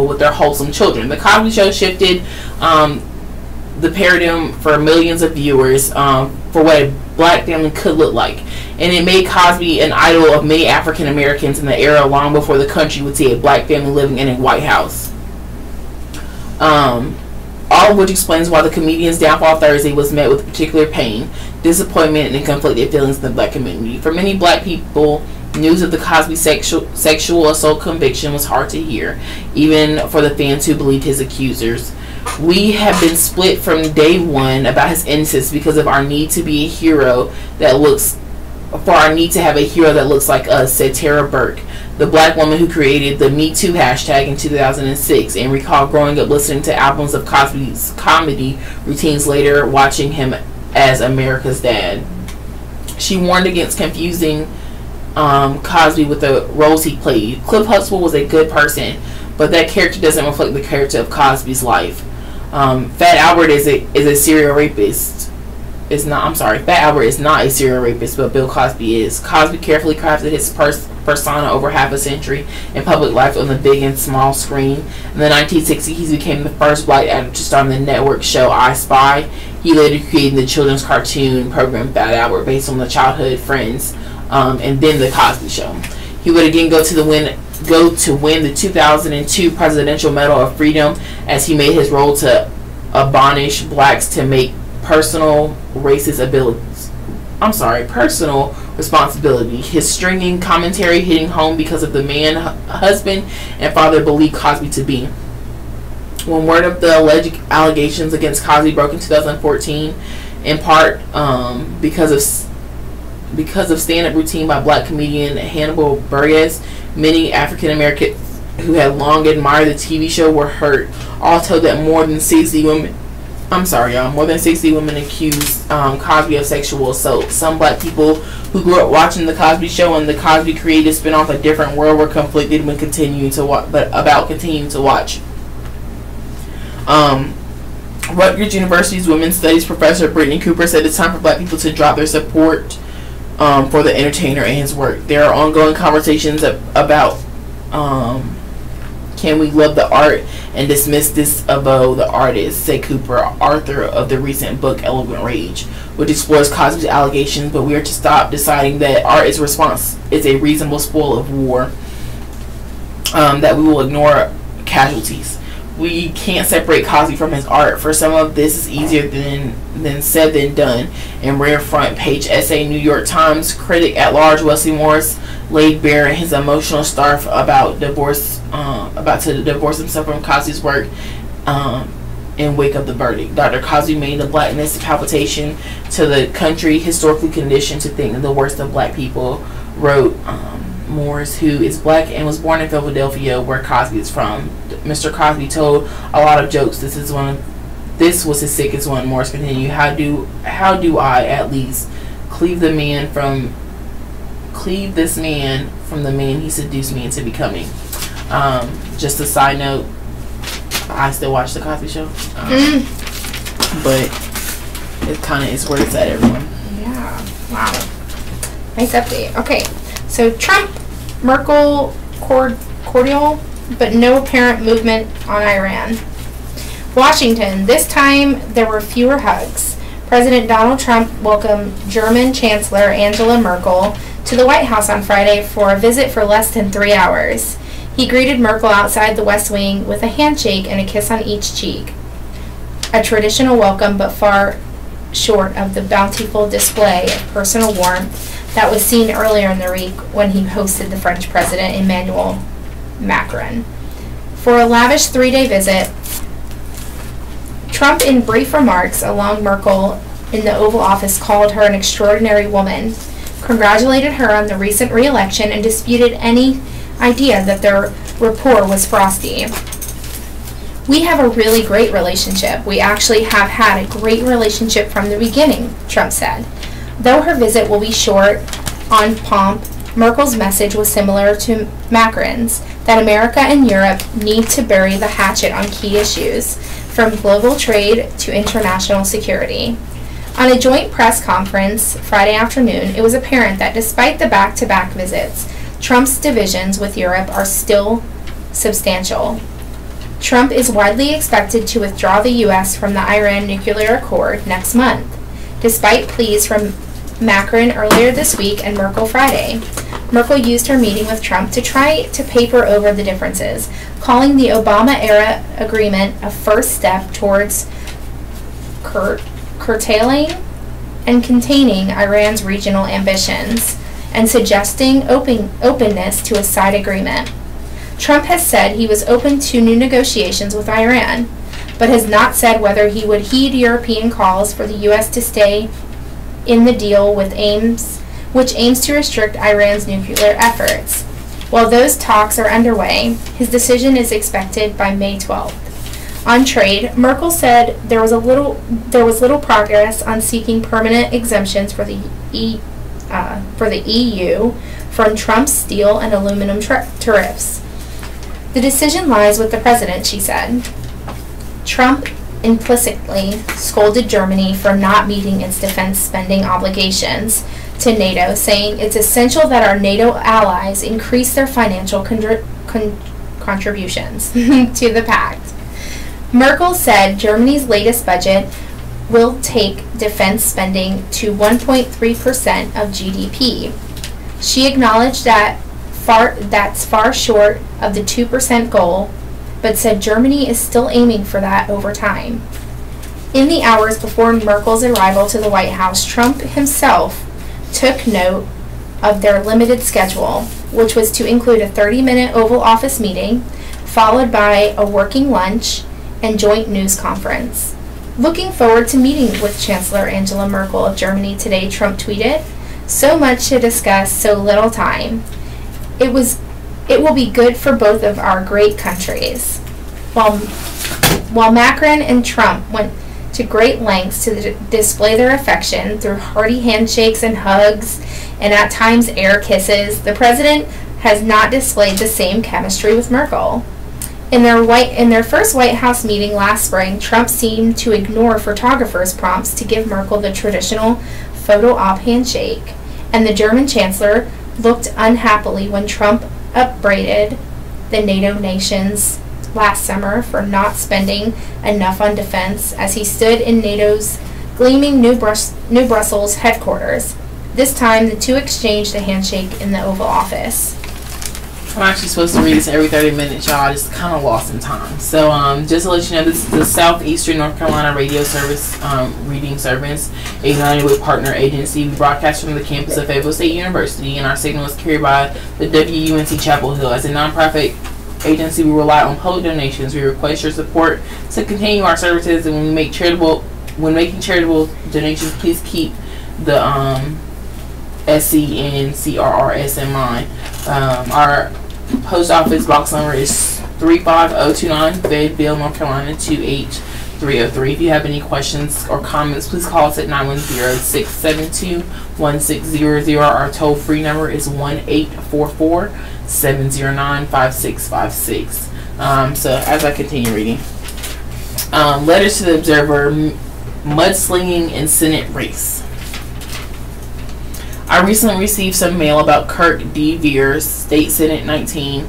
S1: with their wholesome children. The Cosby Show shifted the paradigm for millions of viewers for what a black family could look like. And it made Cosby an idol of many African Americans in the era long before the country would see a black family living in a White House. All of which explains why the comedian's downfall Thursday was met with particular pain, disappointment, and conflicted feelings in the black community. For many black people, news of the Cosby sexual assault conviction was hard to hear, even for the fans who believed his accusers. We have been split from day one about his innocence because of our need to be a hero that looks like us, said Tara Burke, the black woman who created the Me Too hashtag in 2006 and recalled growing up listening to albums of Cosby's comedy routines, later watching him as America's Dad. She warned against confusing Cosby with the roles he played. Cliff Huxtable was a good person, but that character doesn't reflect the character of Cosby's life. Fat Albert is a serial rapist. Fat Albert is not a serial rapist, but Bill Cosby is. Cosby carefully crafted his persona over half a century in public life on the big and small screen. In the 1960s, he became the first black actor to star on the network show I Spy. He later created the children's cartoon program Fat Albert, based on the childhood friends, and then the Cosby Show. He would again go to win the 2002 Presidential Medal of Freedom, as he made his role to abolish blacks to make personal responsibility. His stringing commentary hitting home because of the man, husband, and father believed Cosby to be. When word of the alleged allegations against Cosby broke in 2014, in part because of stand-up routine by black comedian Hannibal Buress, many African Americans who had long admired the TV show were hurt. All told that more than 60 women accused Cosby of sexual assault. Some black people who grew up watching the Cosby Show and the Cosby created spin-off A Different World were conflicted when continuing to watch. Rutgers University's Women's Studies professor Brittany Cooper said it's time for black people to drop their support for the entertainer and his work. There are ongoing conversations about Can we love the art and dismiss this above the artist, said Cooper, author of the recent book Eloquent Rage, which explores Cosby's allegations, but we are to stop deciding that art is a reasonable spoil of war, that we will ignore casualties. We can't separate Cosby from his art. For some of this is easier than said than done. In rare front page essay, New York Times critic at large Wesley Morris laid bare his emotional starve about to divorce himself from Cosby's work in wake of the verdict. Dr. Cosby made the blackness palpitation to the country historically conditioned to think the worst of black people, wrote Morris, who is black and was born in Philadelphia, where Cosby is from. Mr. Cosby told a lot of jokes. This was his sickest one. Morris continued, how do I at least cleave this man from the man he seduced me into becoming? Just a side note, I still watch the Cosby Show, but it kind of is where it's at, everyone.
S2: Yeah. Wow. Nice update. Okay. So Trump, Merkel, cordial, but no apparent movement on Iran. Washington. This time there were fewer hugs. President Donald Trump welcomed German Chancellor Angela Merkel to the White House on Friday for a visit for less than 3 hours. He greeted Merkel outside the West Wing with a handshake and a kiss on each cheek. A traditional welcome, but far short of the bountiful display of personal warmth that was seen earlier in the week when he hosted the French President Emmanuel Macron. For a lavish 3-day visit, Trump, in brief remarks along Merkel in the Oval Office, called her an extraordinary woman, congratulated her on the recent re-election, and disputed any idea that their rapport was frosty. We have a really great relationship. We actually have had a great relationship from the beginning, Trump said. Though her visit will be short on pomp, Merkel's message was similar to Macron's, that America and Europe need to bury the hatchet on key issues, from global trade to international security. On a joint press conference Friday afternoon, it was apparent that despite the back-to-back visits, Trump's divisions with Europe are still substantial. Trump is widely expected to withdraw the U.S. from the Iran nuclear accord next month, despite pleas from Macron earlier this week and Merkel Friday. Merkel used her meeting with Trump to try to paper over the differences, calling the Obama-era agreement a first step towards curtailing and containing Iran's regional ambitions, and suggesting openness to a side agreement. Trump has said he was open to new negotiations with Iran, but has not said whether he would heed European calls for the U.S. to stay in the deal which aims to restrict Iran's nuclear efforts. While those talks are underway, his decision is expected by May 12th. On trade, Merkel said there was little progress on seeking permanent exemptions for the EU from Trump's steel and aluminum tariffs. The decision lies with the president, she said. Trump implicitly scolded Germany for not meeting its defense spending obligations to NATO, saying it's essential that our NATO allies increase their financial contributions to the pact. Merkel said Germany's latest budget will take defense spending to 1.3% of GDP. She acknowledged that's far short of the 2% goal, but said Germany is still aiming for that over time. In the hours before Merkel's arrival to the White House, Trump himself took note of their limited schedule, which was to include a 30-minute Oval Office meeting, followed by a working lunch and joint news conference. Looking forward to meeting with Chancellor Angela Merkel of Germany today, Trump tweeted. So much to discuss, so little time. It will be good for both of our great countries. While Macron and Trump went to great lengths to display their affection through hearty handshakes and hugs, and at times air kisses, the president has not displayed the same chemistry with Merkel. In their first White House meeting last spring, Trump seemed to ignore photographers' prompts to give Merkel the traditional photo op handshake, and the German chancellor looked unhappily when Trump upbraided the NATO nations last summer for not spending enough on defense as he stood in NATO's gleaming New Brussels headquarters. This time, the two exchanged a handshake in the Oval Office.
S1: I'm actually supposed to read this every 30 minutes, y'all. I just kind of lost in time. So, just to let you know, this is the Southeastern North Carolina Radio Service reading service, a United Way partner agency. We broadcast from the campus of Fayetteville State University, and our signal is carried by the WUNC Chapel Hill. As a nonprofit agency, we rely on public donations. We request your support to continue our services, and when making charitable donations, please keep the SCNCRRS in mind. Our post office box number is 35029, Fayetteville, North Carolina 28303. If you have any questions or comments, please call us at 910-672-1600. Our toll-free number is 1-844-709-5656. So as I continue reading, letters to the Observer, mudslinging and Senate race. I recently received some mail about Kirk D. Veers, State Senate 19,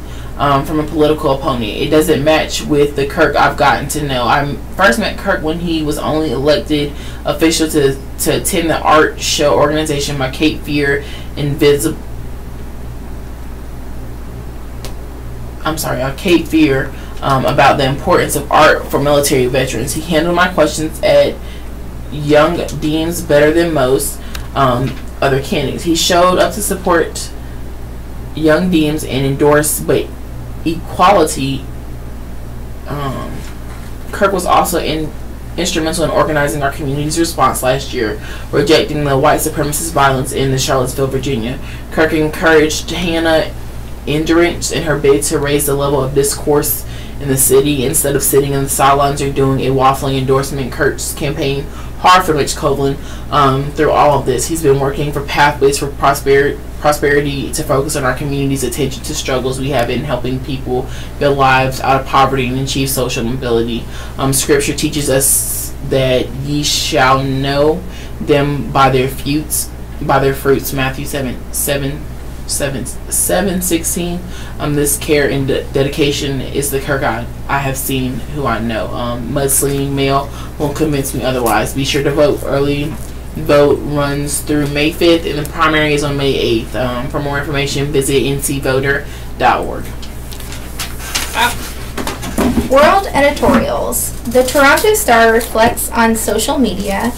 S1: from a political opponent. It doesn't match with the Kirk I've gotten to know. I first met Kirk when he was only elected official to attend the art show organization by Cape Fear Cape Fear about the importance of art for military veterans. He handled my questions at Young Deans better than most other candidates. He showed up to support Young Deans and endorse but equality. Kirk was also instrumental in organizing our community's response last year, rejecting the white supremacist violence in Charlottesville, Virginia. Kirk encouraged Hannah Endurance in her bid to raise the level of discourse in the city. Instead of sitting in the sidelines or doing a waffling endorsement, Kirk's campaign hard for Mitch Copeland through all of this. He's been working for Pathways for Prosperity to focus on our community's attention to struggles we have in helping people build lives out of poverty and achieve social mobility. Scripture teaches us that ye shall know them by their fruits. Matthew 7:16. This care and dedication is the Kirk I have seen, who I know. Mudslinging mail won't convince me otherwise. Be sure to vote. Early vote runs through May 5th, and the primary is on May 8th. For more information, visit ncvoter.org.
S2: World editorials. The Toronto Star reflects on social media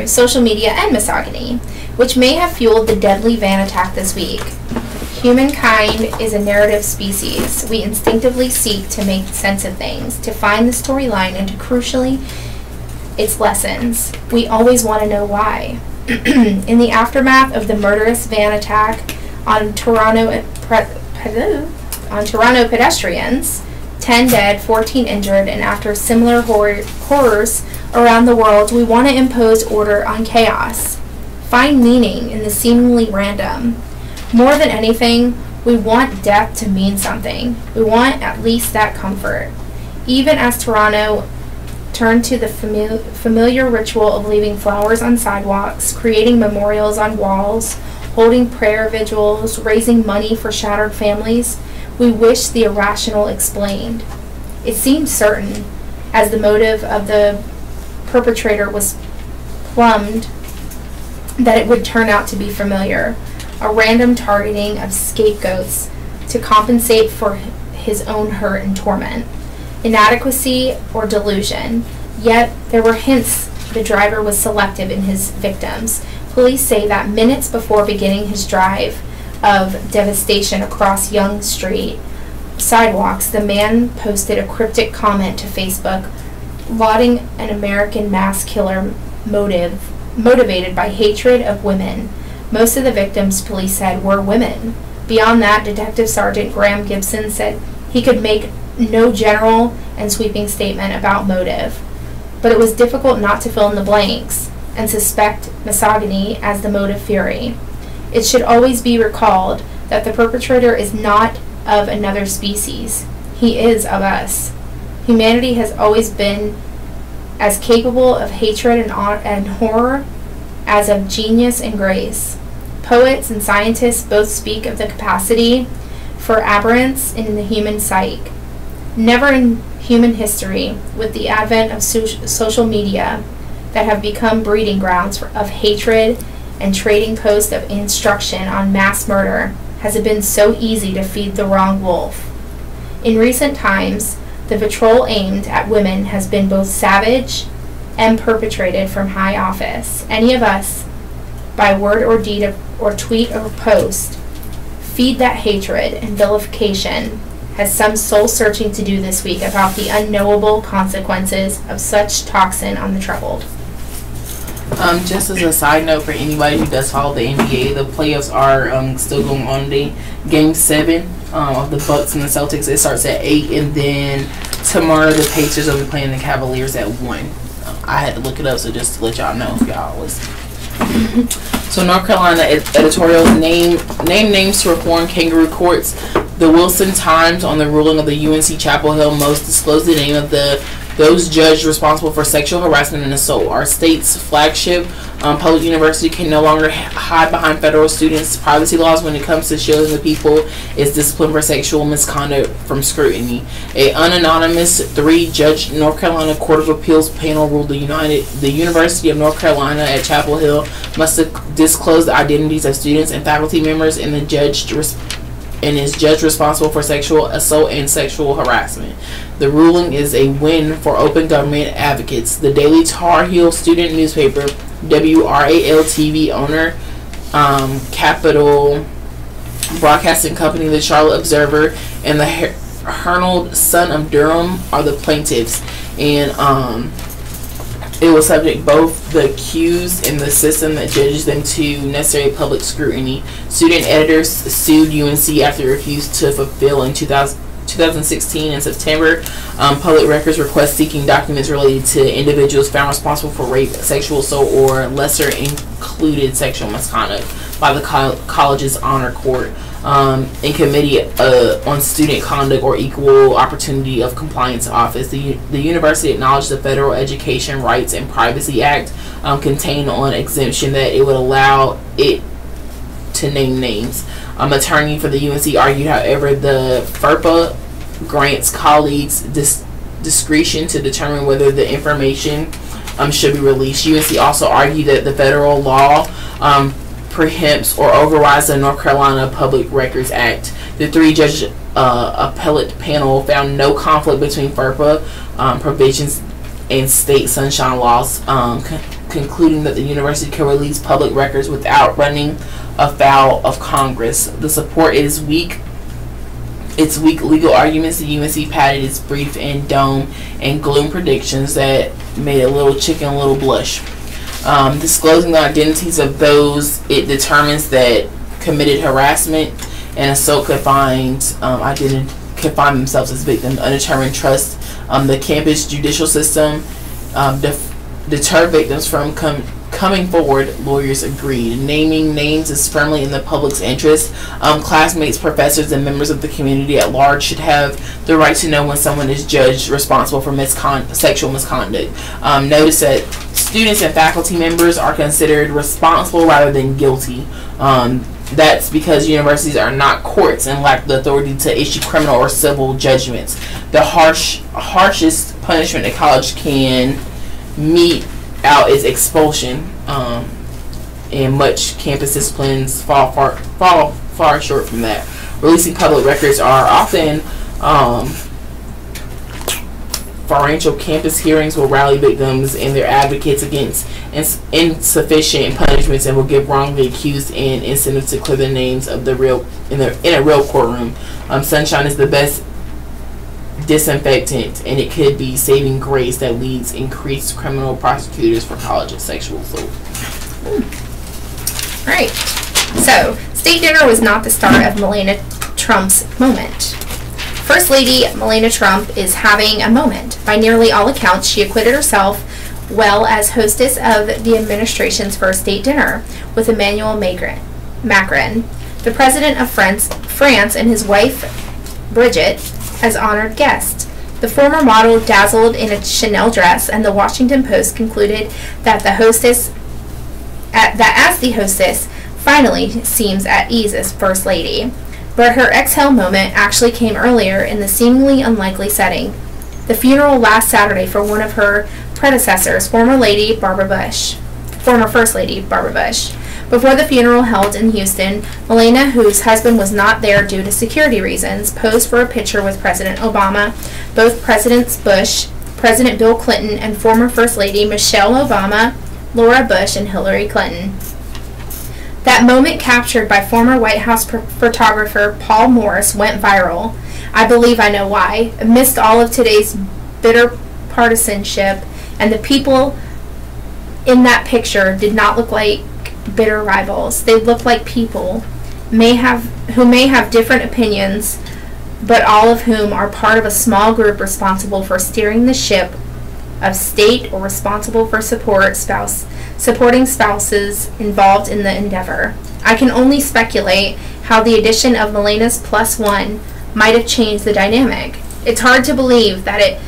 S2: social media and misogyny, which may have fueled the deadly van attack this week. Humankind is a narrative species. We instinctively seek to make sense of things, to find the storyline, and to crucially, its lessons. We always want to know why. In the aftermath of the murderous van attack on Toronto pedestrians, 10 dead, 14 injured, and after similar horrors around the world, we want to impose order on chaos. Find meaning in the seemingly random. More than anything, we want death to mean something. We want at least that comfort. Even as Toronto turned to the familiar ritual of leaving flowers on sidewalks, creating memorials on walls, holding prayer vigils, raising money for shattered families, we wish the irrational explained. It seemed certain, as the motive of the perpetrator was plumbed, that it would turn out to be familiar, a random targeting of scapegoats to compensate for his own hurt and torment, inadequacy or delusion. Yet there were hints the driver was selective in his victims. Police say that minutes before beginning his drive of devastation across Yonge Street sidewalks, the man posted a cryptic comment to Facebook, lauding an American mass killer motivated by hatred of women. Most of the victims, police said, were women. Beyond that, Detective Sergeant Graham Gibson said he could make no general and sweeping statement about motive, but it was difficult not to fill in the blanks and suspect misogyny as the motive fury. It should always be recalled that the perpetrator is not of another species. He is of us. Humanity has always been as capable of hatred and horror as of genius and grace. Poets and scientists both speak of the capacity for aberrance in the human psyche. Never in human history, with the advent of social media that have become breeding grounds of hatred and trading posts of instruction on mass murder, has it been so easy to feed the wrong wolf. In recent times, the vitriol aimed at women has been both savage and perpetrated from high office. Any of us, by word or deed or tweet or post, feed that hatred and vilification, has some soul searching to do this week about the unknowable consequences of such toxin on the troubled.
S1: Just as a side note for anybody who does follow the NBA, the playoffs are still going on today. Game 7 of the Bucks and the Celtics, it starts at 8, and then tomorrow the Pacers will be playing the Cavaliers at 1. I had to look it up, so just to let y'all know if y'all listen. So North Carolina editorials: name names to reform kangaroo courts. The Wilson Times, on the ruling of the UNC Chapel Hill most, disclosed the name of those judged responsible for sexual harassment and assault. Our state's flagship public university can no longer hide behind federal students' privacy laws when it comes to shielding the people is disciplined for sexual misconduct from scrutiny. A unanimous 3-judge North Carolina Court of Appeals panel ruled the University of North Carolina at Chapel Hill must disclose the identities of students and faculty members and is judged responsible for sexual assault and sexual harassment. The ruling is a win for open government advocates. The Daily Tar Heel student newspaper, WRAL-TV owner, Capital Broadcasting Company, the Charlotte Observer, and the Herald Sun of Durham are the plaintiffs. And it will subject both the accused and the system that judges them to necessary public scrutiny. Student editors sued UNC after it refused to fulfill in 2016 in September public records requests seeking documents related to individuals found responsible for rape, sexual assault, or lesser included sexual misconduct by the college's honor court. In Committee on Student Conduct or Equal Opportunity of Compliance Office, the university acknowledged the Federal Education Rights and Privacy Act contained on exemption that it would allow it to name names. Attorney for the UNC argued, however, the FERPA grants colleagues discretion to determine whether the information should be released. UNC also argued that the federal law preempts or overrides the North Carolina Public Records Act. The 3-judge appellate panel found no conflict between FERPA provisions and state sunshine laws, concluding that the university can release public records without running afoul of Congress. The support is weak. Its weak legal arguments, the UNC padded its brief and doom and gloom predictions that made a little chicken a little blush. Disclosing the identities of those it determines that committed harassment and assault could find themselves as victims. Undetermined trust the campus judicial system deter victims from coming forward, lawyers agreed. Naming names is firmly in the public's interest. Classmates, professors, and members of the community at large should have the right to know when someone is judged responsible for sexual misconduct. Notice that students and faculty members are considered responsible rather than guilty. That's because universities are not courts and lack the authority to issue criminal or civil judgments. The harshest punishment a college can mete out is expulsion, and much campus disciplines fall far short from that. Releasing public records are often Financial campus hearings will rally victims and their advocates against insufficient punishments and will give wrongly accused and incentive to clear the names of in a real courtroom. Sunshine is the best disinfectant, and it could be saving grace that leads increased criminal prosecutors for college and sexual assault.
S2: Right. So, state dinner was not the start of Melania Trump's moment. First Lady Melania Trump is having a moment. By nearly all accounts, she acquitted herself well as hostess of the administration's first state dinner with Emmanuel Macron, the president of France, and his wife Brigitte as honored guests. The former model dazzled in a Chanel dress, and the Washington Post concluded that as the hostess, finally seems at ease as First Lady. But her exhale moment actually came earlier in the seemingly unlikely setting. The funeral last Saturday for one of her predecessors, former First Lady Barbara Bush. Before the funeral held in Houston, Melania, whose husband was not there due to security reasons, posed for a picture with President Obama, both Presidents Bush, President Bill Clinton, and former First Lady Michelle Obama, Laura Bush, and Hillary Clinton. That moment, captured by former White House photographer Paul Morris, went viral. I believe I know why. Amidst all of today's bitter partisanship, and the people in that picture did not look like bitter rivals. They looked like people who may have different opinions, but all of whom are part of a small group responsible for steering the ship of state or responsible for supporting spouses involved in the endeavor. I can only speculate how the addition of Melania's +1 might have changed the dynamic. It's hard to believe that it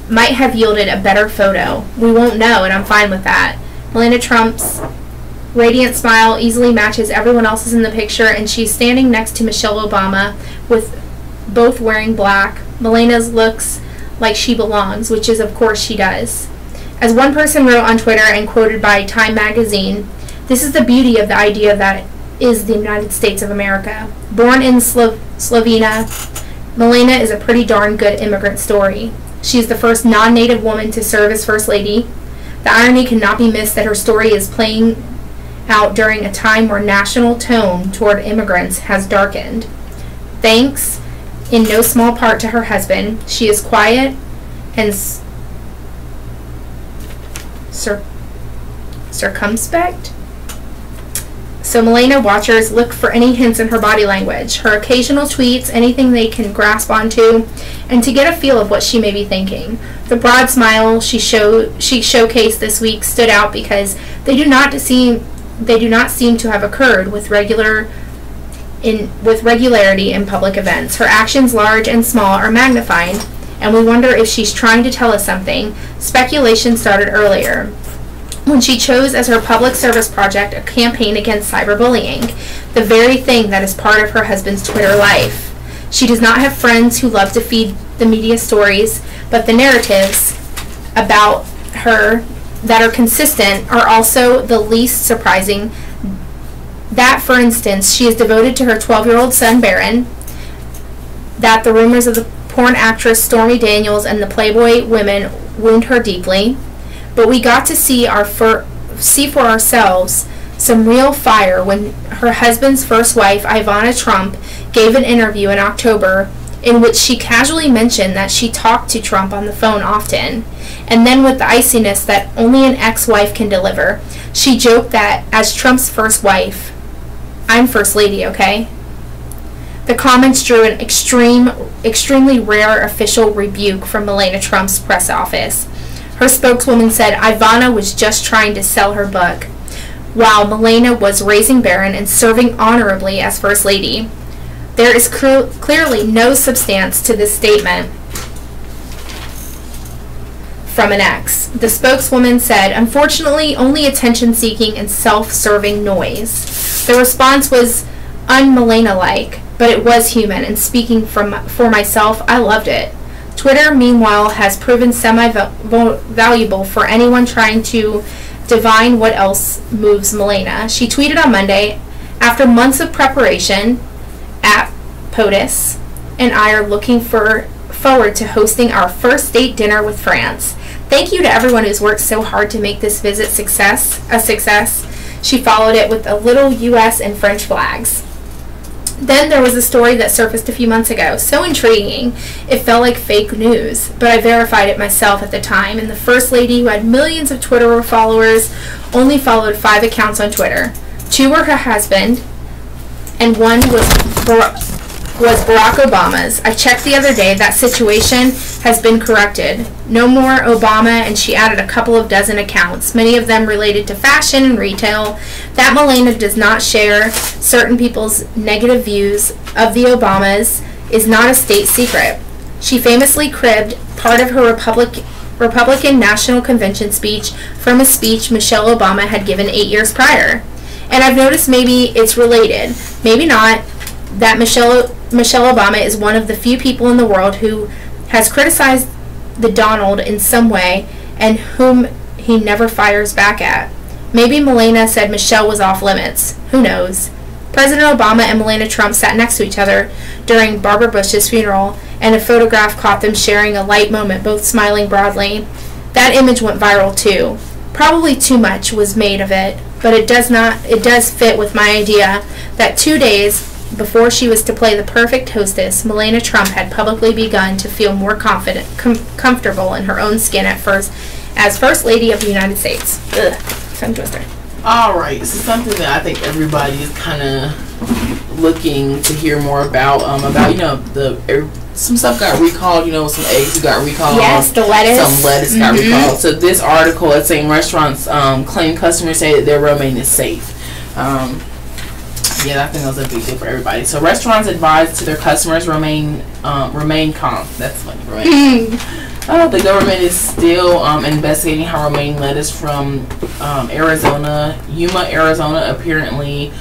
S2: might have yielded a better photo. We won't know, and I'm fine with that. Melania Trump's radiant smile easily matches everyone else's in the picture, and she's standing next to Michelle Obama, with both wearing black. Melania's looks like she belongs, which is of course she does. As one person wrote on Twitter and quoted by Time magazine, "This is the beauty of the idea that is the United States of America. Born in Slovenia, Melania is a pretty darn good immigrant story. She is the first non-native woman to serve as First Lady. The irony cannot be missed that her story is playing out during a time where national tone toward immigrants has darkened. Thanks in no small part to her husband. She is quiet and circumspect." So Melania watchers look for any hints in her body language, her occasional tweets, anything they can grasp onto, and to get a feel of what she may be thinking. The broad smile she showcased this week stood out because they do not seem to have occurred with regularity in public events. Her actions, large and small, are magnified, and we wonder if she's trying to tell us something. Speculation started earlier, when she chose as her public service project a campaign against cyberbullying, the very thing that is part of her husband's Twitter life. She does not have friends who love to feed the media stories, but the narratives about her that are consistent are also the least surprising. That, for instance, she is devoted to her 12-year-old son, Barron, that the rumors of the porn actress Stormy Daniels and the Playboy women wound her deeply, but we got to see for ourselves some real fire when her husband's first wife, Ivana Trump, gave an interview in October in which she casually mentioned that she talked to Trump on the phone often. And then, with the iciness that only an ex-wife can deliver, she joked that, as Trump's first wife, "I'm First Lady, okay?" The comments drew an extremely rare official rebuke from Melania Trump's press office. Her spokeswoman said Ivana was just trying to sell her book, while Melania was raising Barron and serving honorably as First Lady. There is clearly no substance to this statement from an ex. The spokeswoman said, "Unfortunately, only attention-seeking and self-serving noise." The response was un-Melania-like, but it was human, and speaking for myself, I loved it. Twitter, meanwhile, has proven semi-valuable for anyone trying to divine what else moves Melania. She tweeted on Monday, "After months of preparation, at POTUS and I are looking forward to hosting our first date dinner with France. Thank you to everyone who's worked so hard to make this visit a success." She followed it with a little U.S. and French flags. Then there was a story that surfaced a few months ago, so intriguing it felt like fake news, but I verified it myself at the time, and the First Lady, who had millions of Twitter followers, only followed 5 accounts on Twitter. 2 were her husband, and 1 was Barack Obama's. I checked the other day, that situation has been corrected. No more Obama, and she added a couple of dozen accounts, many of them related to fashion and retail. That Melania does not share certain people's negative views of the Obamas is not a state secret. She famously cribbed part of her Republican National Convention speech from a speech Michelle Obama had given 8 years prior. And I've noticed maybe it's related, maybe not, that Michelle Obama is one of the few people in the world who has criticized the Donald in some way and whom he never fires back at. Maybe Melania said Michelle was off limits. Who knows? President Obama and Melania Trump sat next to each other during Barbara Bush's funeral, and a photograph caught them sharing a light moment, both smiling broadly. That image went viral too. Probably too much was made of it, but it does fit with my idea that 2 days before she was to play the perfect hostess, Melania Trump had publicly begun to feel more comfortable in her own skin at first as First Lady of the United States. Ugh, tongue twister.
S1: Alright, so something that I think everybody is kind of looking to hear more about, some stuff got recalled, some eggs got recalled.
S2: Yes, the lettuce.
S1: Some lettuce got recalled. So this article is saying restaurants claim customers say that their romaine is safe. Yeah, I think that was a big deal for everybody. So restaurants advise to their customers remain calm. That's funny, romaine. The government is still investigating how romaine lettuce from Yuma, Arizona, apparently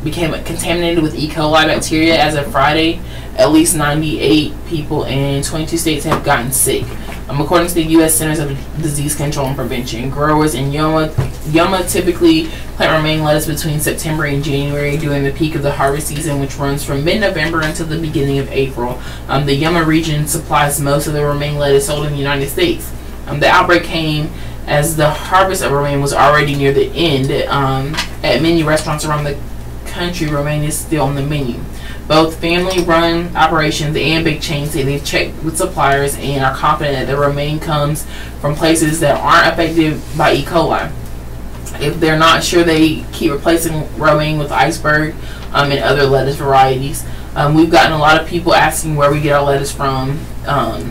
S1: became contaminated with E. coli bacteria as of Friday. At least 98 people in 22 states have gotten sick. According to the U.S. Centers of Disease Control and Prevention, growers in Yuma typically plant romaine lettuce between September and January during the peak of the harvest season, which runs from mid-November until the beginning of April. The Yuma region supplies most of the romaine lettuce sold in the United States. The outbreak came as the harvest of romaine was already near the end. At many restaurants around the country, romaine is still on the menu. Both family-run operations and big chains say they've checked with suppliers and are confident that the romaine comes from places that aren't affected by E. coli. If they're not sure, they keep replacing romaine with iceberg and other lettuce varieties. We've gotten a lot of people asking where we get our lettuce from,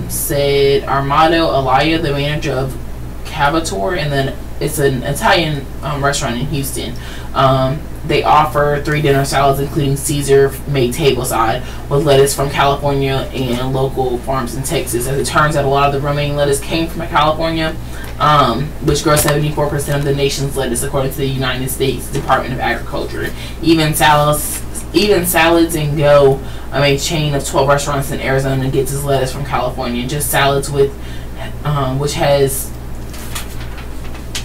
S1: said Armando Alaya, the manager of Cavator, and then it's an Italian restaurant in Houston. They offer 3 dinner salads, including Caesar made tableside, with lettuce from California and local farms in Texas. As it turns out, a lot of the romaine lettuce came from California, which grows 74% of the nation's lettuce, according to the United States Department of Agriculture. Even Salads and Go, a chain of 12 restaurants in Arizona, gets its lettuce from California. Just Salads, which has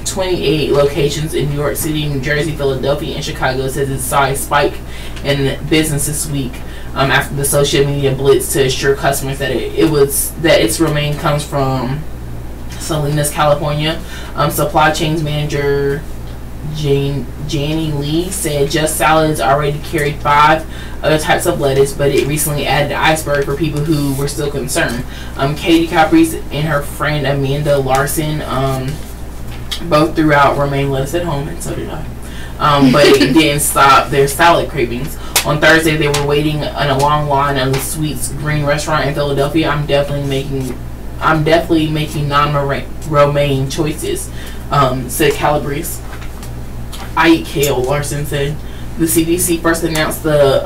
S1: 28 locations in New York City, New Jersey, Philadelphia, and Chicago, says it saw a spike in business this week after the social media blitz to assure customers that its romaine comes from Salinas, California. Supply chains manager Janie Lee said Just Salads already carried 5 other types of lettuce, but it recently added iceberg for people who were still concerned. Katie Caprice and her friend Amanda Larson both threw out romaine lettuce at home, and so did I. But it didn't stop their salad cravings. On Thursday, they were waiting in a long line at the Sweets Green restaurant in Philadelphia. I'm definitely making non-romaine choices, said Calabrese. I eat kale, Larson said. The CDC first announced the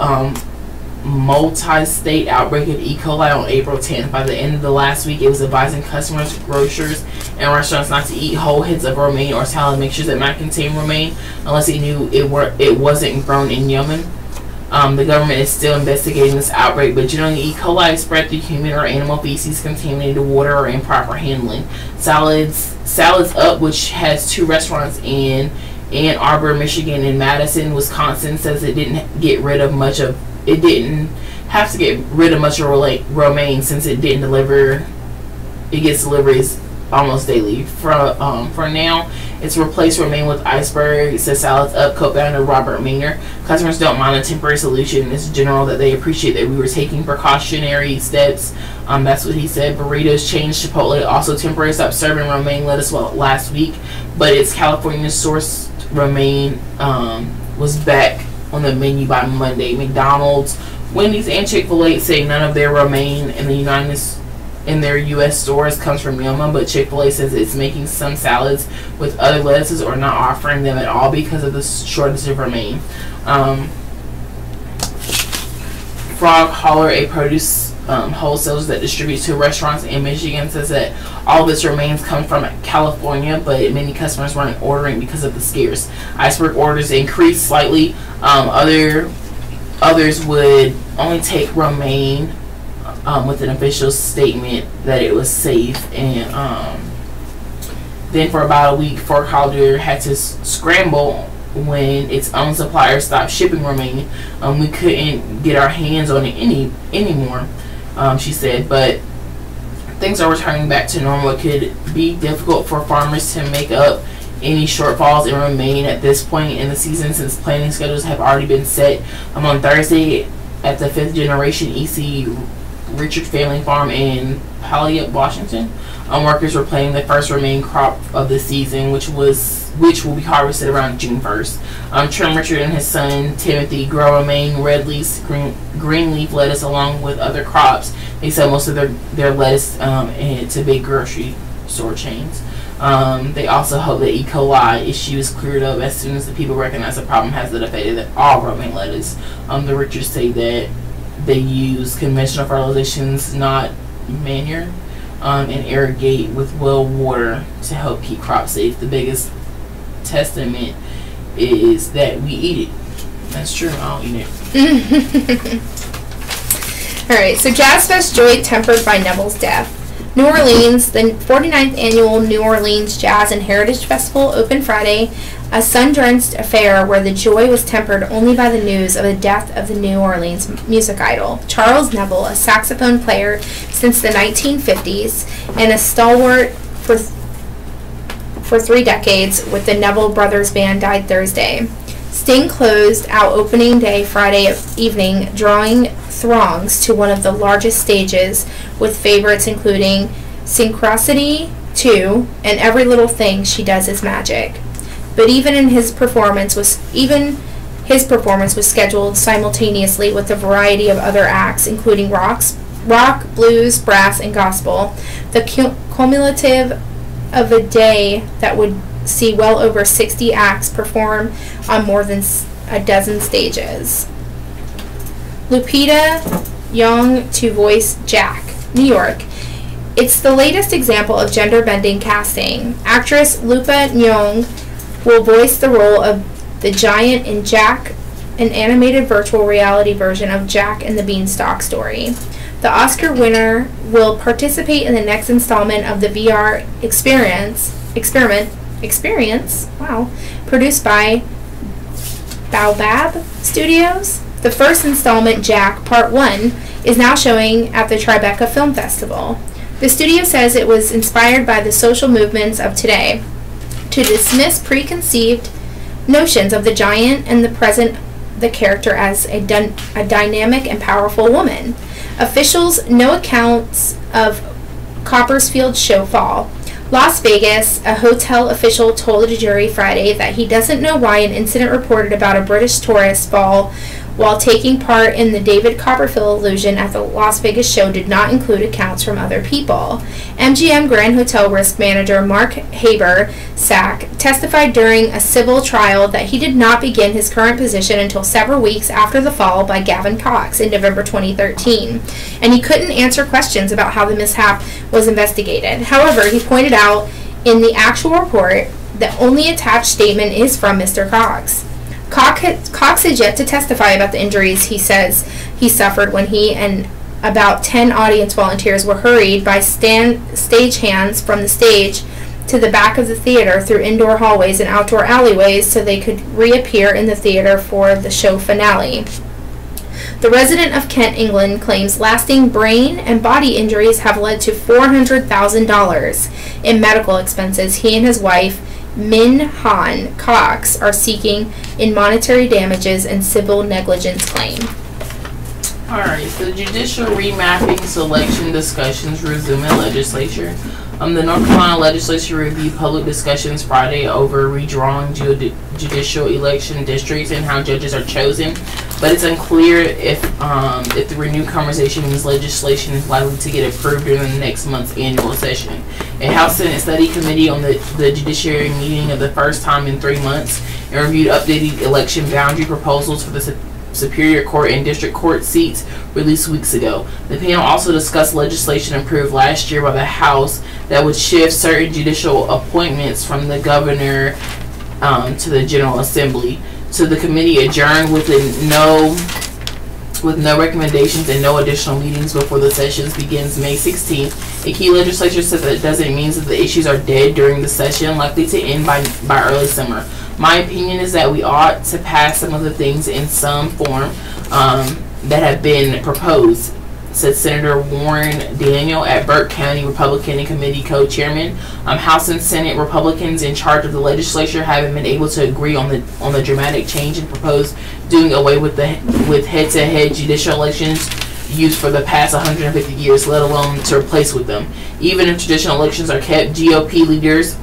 S1: multi-state outbreak of E. coli on April 10th. By the end of the last week, it was advising customers, grocers, and restaurants not to eat whole heads of romaine or salad mixtures that might contain romaine unless they knew it wasn't grown in Yemen. The government is still investigating this outbreak, but generally E. coli is spread through human or animal feces, contaminated water, or improper handling. Salads Up, which has 2 restaurants in Ann Arbor, Michigan, and Madison, Wisconsin, says it didn't have to get rid of much of romaine since it didn't deliver. It gets deliveries almost daily. For now, it's replaced romaine with iceberg, says Salads Up co-founder Robert Maynard. Customers don't mind a temporary solution. It's general that they appreciate that we were taking precautionary steps. That's what he said. Burritos chain Chipotle also temporarily stopped serving romaine lettuce last week, but its California sourced romaine was back on the menu by Monday. McDonald's, Wendy's, and Chick-fil-A say none of their romaine in their U.S. stores comes from Yuma, but Chick-fil-A says it's making some salads with other lettuces or not offering them at all because of the shortage of romaine. Frog Holler, a produce wholesaler that distributes to restaurants in Michigan, says that all of its remains come from California, but many customers weren't ordering because of the scarce. Iceberg orders increased slightly. Others would only take romaine with an official statement that it was safe. And then for about a week, Frog Holler had to scramble when its own supplier stopped shipping romaine. We couldn't get our hands on it anymore, she said, but things are returning back to normal. It could be difficult for farmers to make up any shortfalls in romaine at this point in the season, since planting schedules have already been set. On Thursday at the 5th generation EC Richard Family Farm in Puyallup, Washington, workers were planting the first romaine crop of the season, which will be harvested around June 1st. Trim Richard and his son Timothy grow romaine, red leaf, green leaf lettuce along with other crops. They sell most of their lettuce to big grocery store chains. They also hope the E. coli issue is cleared up as soon as the people recognize the problem has affected all romaine lettuce. The Richards say that they use conventional fertilizations, not manure, and irrigate with well water to help keep crops safe. The biggest testament is that we eat it. That's true. I don't eat it.
S2: Alright, so Jazz Fest joy tempered by Neville's death. New Orleans, the 49th annual New Orleans Jazz and Heritage Festival opened Friday, a sun-drenched affair where the joy was tempered only by the news of the death of the New Orleans music idol. Charles Neville, a saxophone player since the 1950s and a stalwart for 3 decades with the Neville Brothers Band, died Thursday. Sting closed out opening day Friday evening, drawing throngs to one of the largest stages, with favorites including Synchronicity 2 and Every Little Thing She Does Is Magic. But his performance was scheduled simultaneously with a variety of other acts, including rock, blues, brass, and gospel. The cumulative of a day that would see well over 60 acts perform on more than a dozen stages. Lupita Nyong to voice Jack, New York. It's the latest example of gender-bending casting. Actress Lupita Nyong will voice the role of the giant in Jack, an animated virtual reality version of Jack and the Beanstalk story. The Oscar winner will participate in the next installment of the VR experiment, produced by Baobab Studios. The first installment, Jack Part 1, is now showing at the Tribeca Film Festival. The studio says it was inspired by the social movements of today to dismiss preconceived notions of the giant and present the character as a dynamic and powerful woman. Officials no accounts of Coppersfield's showfall. Las Vegas, a hotel official told a jury Friday that he doesn't know why an incident reported about a British tourist ball while taking part in the David Copperfield illusion at the Las Vegas show did not include accounts from other people. MGM Grand Hotel risk manager Mark Haber-Sack testified during a civil trial that he did not begin his current position until several weeks after the fall by Gavin Cox in November 2013, and he couldn't answer questions about how the mishap was investigated. However, he pointed out in the actual report the only attached statement is from Mr. Cox. Cox has yet to testify about the injuries he says he suffered when he and about 10 audience volunteers were hurried by stagehands from the stage to the back of the theater through indoor hallways and outdoor alleyways so they could reappear in the theater for the show finale. The resident of Kent, England, claims lasting brain and body injuries have led to $400,000 in medical expenses he and his wife, Min Han Cox, are seeking in monetary damages and civil negligence claim.
S1: Alright, so judicial remapping selection discussions resume in legislature. The North Carolina legislature reviewed public discussions Friday over redrawing judicial election districts and how judges are chosen, but it's unclear if the renewed conversation means legislation is likely to get approved during the next month's annual session. A House Senate Study Committee on the Judiciary meeting of the first time in 3 months and reviewed updated election boundary proposals for the Superior Court and District Court seats released weeks ago. The panel also discussed legislation approved last year by the House that would shift certain judicial appointments from the governor to the General Assembly. So the committee adjourned with no recommendations and no additional meetings before the session begins May 16th. A key legislature said that doesn't mean that the issues are dead during the session, likely to end by early summer. My opinion is that we ought to pass some of the things in some form that have been proposed, said Senator Warren Daniel at Burke County Republican and Committee co-chairman. House and Senate Republicans in charge of the legislature haven't been able to agree on the dramatic change and propose doing away with head-to-head judicial elections used for the past 150 years, let alone to replace with them. Even if traditional elections are kept, GOP leaders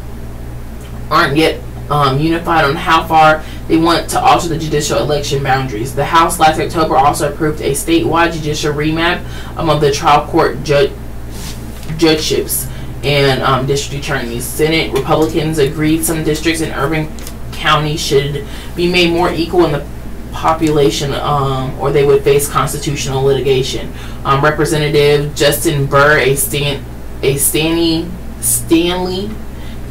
S1: aren't yet unified on how far they want to alter the judicial election boundaries. The House last October also approved a statewide judicial remap of the trial court judgeships and district attorneys. Senate Republicans agreed some districts in urban counties should be made more equal in the population, or they would face constitutional litigation. Representative Justin Burr, a Stanley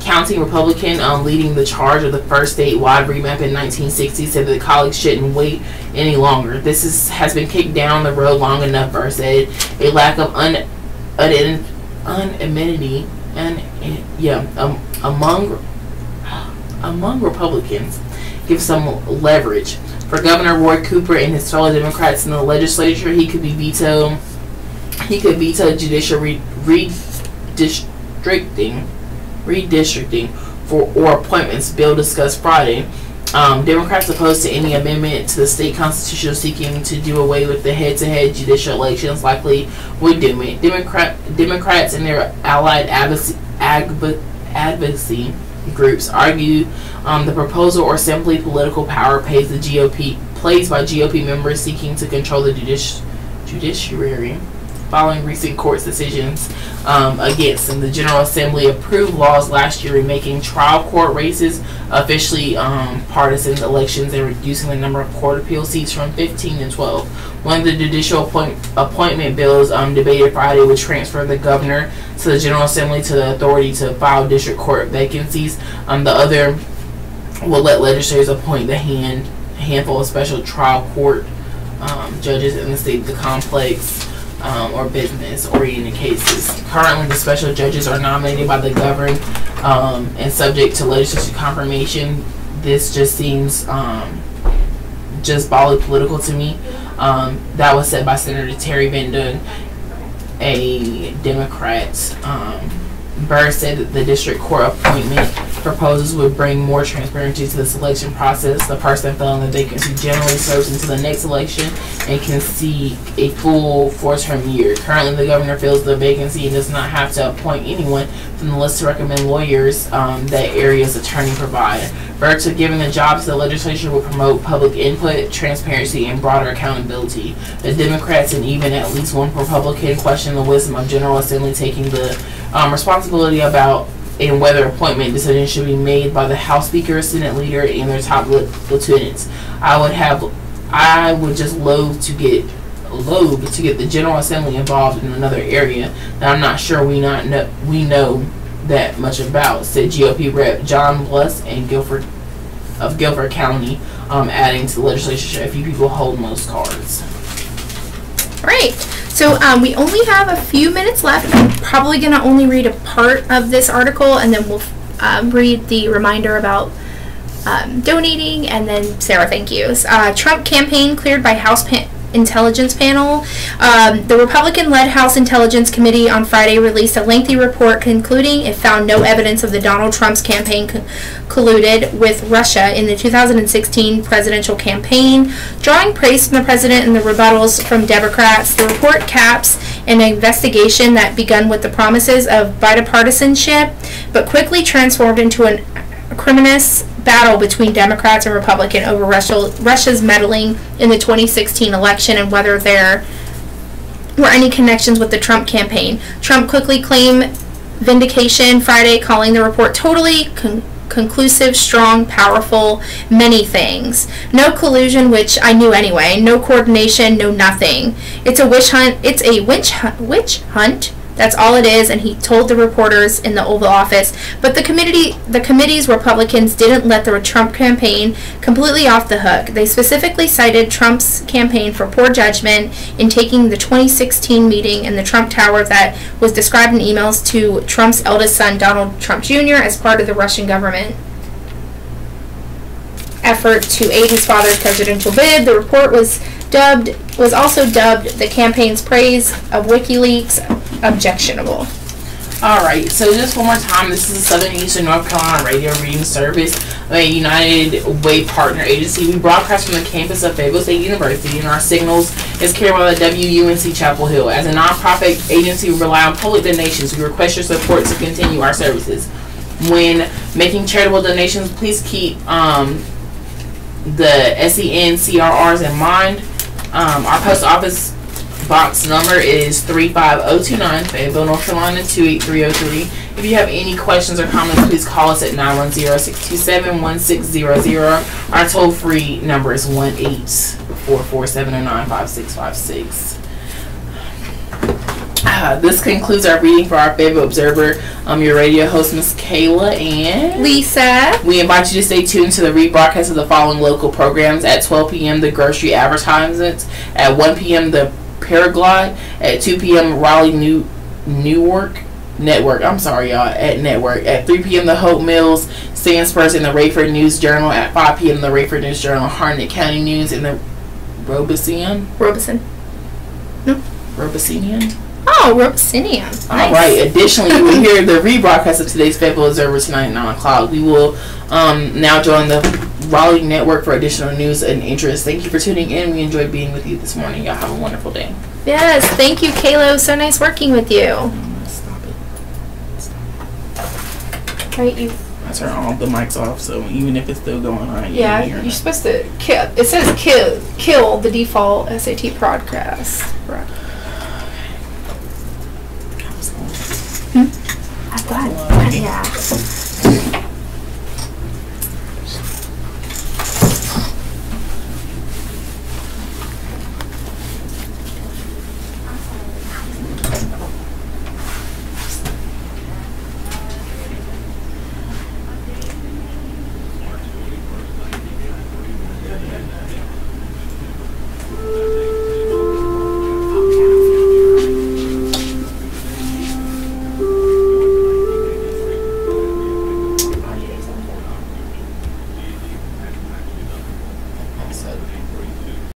S1: County Republican leading the charge of the first statewide remap in 1960, said that the college shouldn't wait any longer. This has been kicked down the road long enough, Burr said. A lack of unanimity among Republicans gives some leverage. For Governor Roy Cooper and his fellow Democrats in the legislature, he could veto judicial redistricting or appointments bill discussed Friday. Democrats opposed to any amendment to the state constitution seeking to do away with the head-to-head judicial elections likely would do it. Democrats and their allied advocacy groups argue the proposal or simply political power plays by GOP members seeking to control the judiciary following recent court decisions against them. The General Assembly approved laws last year making trial court races officially partisan elections and reducing the number of court appeal seats from 15 to 12. One of the judicial appointment bills debated Friday would transfer the governor to the General Assembly to the authority to file district court vacancies. The other will let legislators appoint the handful of special trial court judges in the state of the complex or business-oriented cases. Currently, the special judges are nominated by the governor and subject to legislative confirmation. This just seems just bally political to me. That was said by Senator Terry Van Dunn, a Democrat. Burr said that the district court appointment proposals would bring more transparency to the selection process. The person filling the vacancy generally serves until the next election and can seek a full 4-term year. Currently, the governor fills the vacancy and does not have to appoint anyone from the list to recommend lawyers that area's attorney provide. Burr took giving the job to the legislature would promote public input, transparency, and broader accountability. The Democrats and even at least one Republican question the wisdom of General Assembly taking the responsibility about and whether appointment decisions should be made by the House Speaker, Senate Leader, and their top lieutenants. I would just loathe to get the General Assembly involved in another area that I'm not sure we know that much about, said GOP Rep. John Bluss and Guilford County, adding to the legislature a few people hold most cards.
S2: Right. So we only have a few minutes left. I'm probably going to only read a part of this article, and then we'll read the reminder about donating, and then Sarah, thank yous. Trump campaign cleared by House Intelligence Panel. The Republican-led House Intelligence Committee on Friday released a lengthy report concluding it found no evidence of the Donald Trump's campaign colluded with Russia in the 2016 presidential campaign. Drawing praise from the president and the rebuttals from Democrats, the report caps an investigation that began with the promises of bipartisanship, but quickly transformed into an acrimonious battle between Democrats and Republicans over Russia's meddling in the 2016 election and whether there were any connections with the Trump campaign. Trump quickly claimed vindication Friday, calling the report totally conclusive, strong, powerful, many things. No collusion, which I knew anyway. No coordination, no nothing. It's a witch hunt. It's a witch hunt. That's all it is, and he told the reporters in the Oval Office. But the committee's Republicans didn't let the Trump campaign completely off the hook. They specifically cited Trump's campaign for poor judgment in taking the 2016 meeting in the Trump Tower that was described in emails to Trump's eldest son, Donald Trump Jr., as part of the Russian government effort to aid his father's presidential bid. The report was also dubbed the campaign's praise of WikiLeaks objectionable.
S1: Alright, so just one more time, this is the Southern Eastern North Carolina Radio Reading Service, a United Way partner agency. We broadcast from the campus of Fayetteville State University, and our signals is carried by the WUNC Chapel Hill. As a nonprofit agency, we rely on public donations. We request your support to continue our services. When making charitable donations, please keep the SEN CRRs in mind. Our post office box number is 35029, Fayetteville, North Carolina 28303. If you have any questions or comments, please call us at 910-627-1600. Our toll-free number is 1-844-709-5656. This concludes our reading for our Fayetteville Observer. I'm your radio host, Miss Kayla and
S2: Lisa.
S1: We invite you to stay tuned to the rebroadcast of the following local programs. At 12 p.m., the grocery advertisements. At 1 p.m., the Paraglide. At 2 p.m., Raleigh Network. I'm sorry, y'all. At Network. At 3 p.m., the Hope Mills Sandspurs in the Rayford News Journal. At 5 p.m., the Rayford News Journal, Harnett County News in the Robesinian.
S2: Oh, Robesinian. Nice.
S1: All right. Additionally, you will hear the rebroadcast of today's Fayetteville Observer tonight at 9 o'clock. We will now join the Raleigh Network for additional news and interest. Thank you for tuning in. We enjoyed being with you this morning. Y'all have a wonderful day.
S2: Yes. Thank you, Kayla. It was so nice working with you.
S1: Stop it.
S2: Right, you.
S1: I turn all the mics off, so even if it's still going on,
S2: yeah, you're supposed to kill. It says kill the default SAT broadcast. Right. I thought, yeah.
S1: So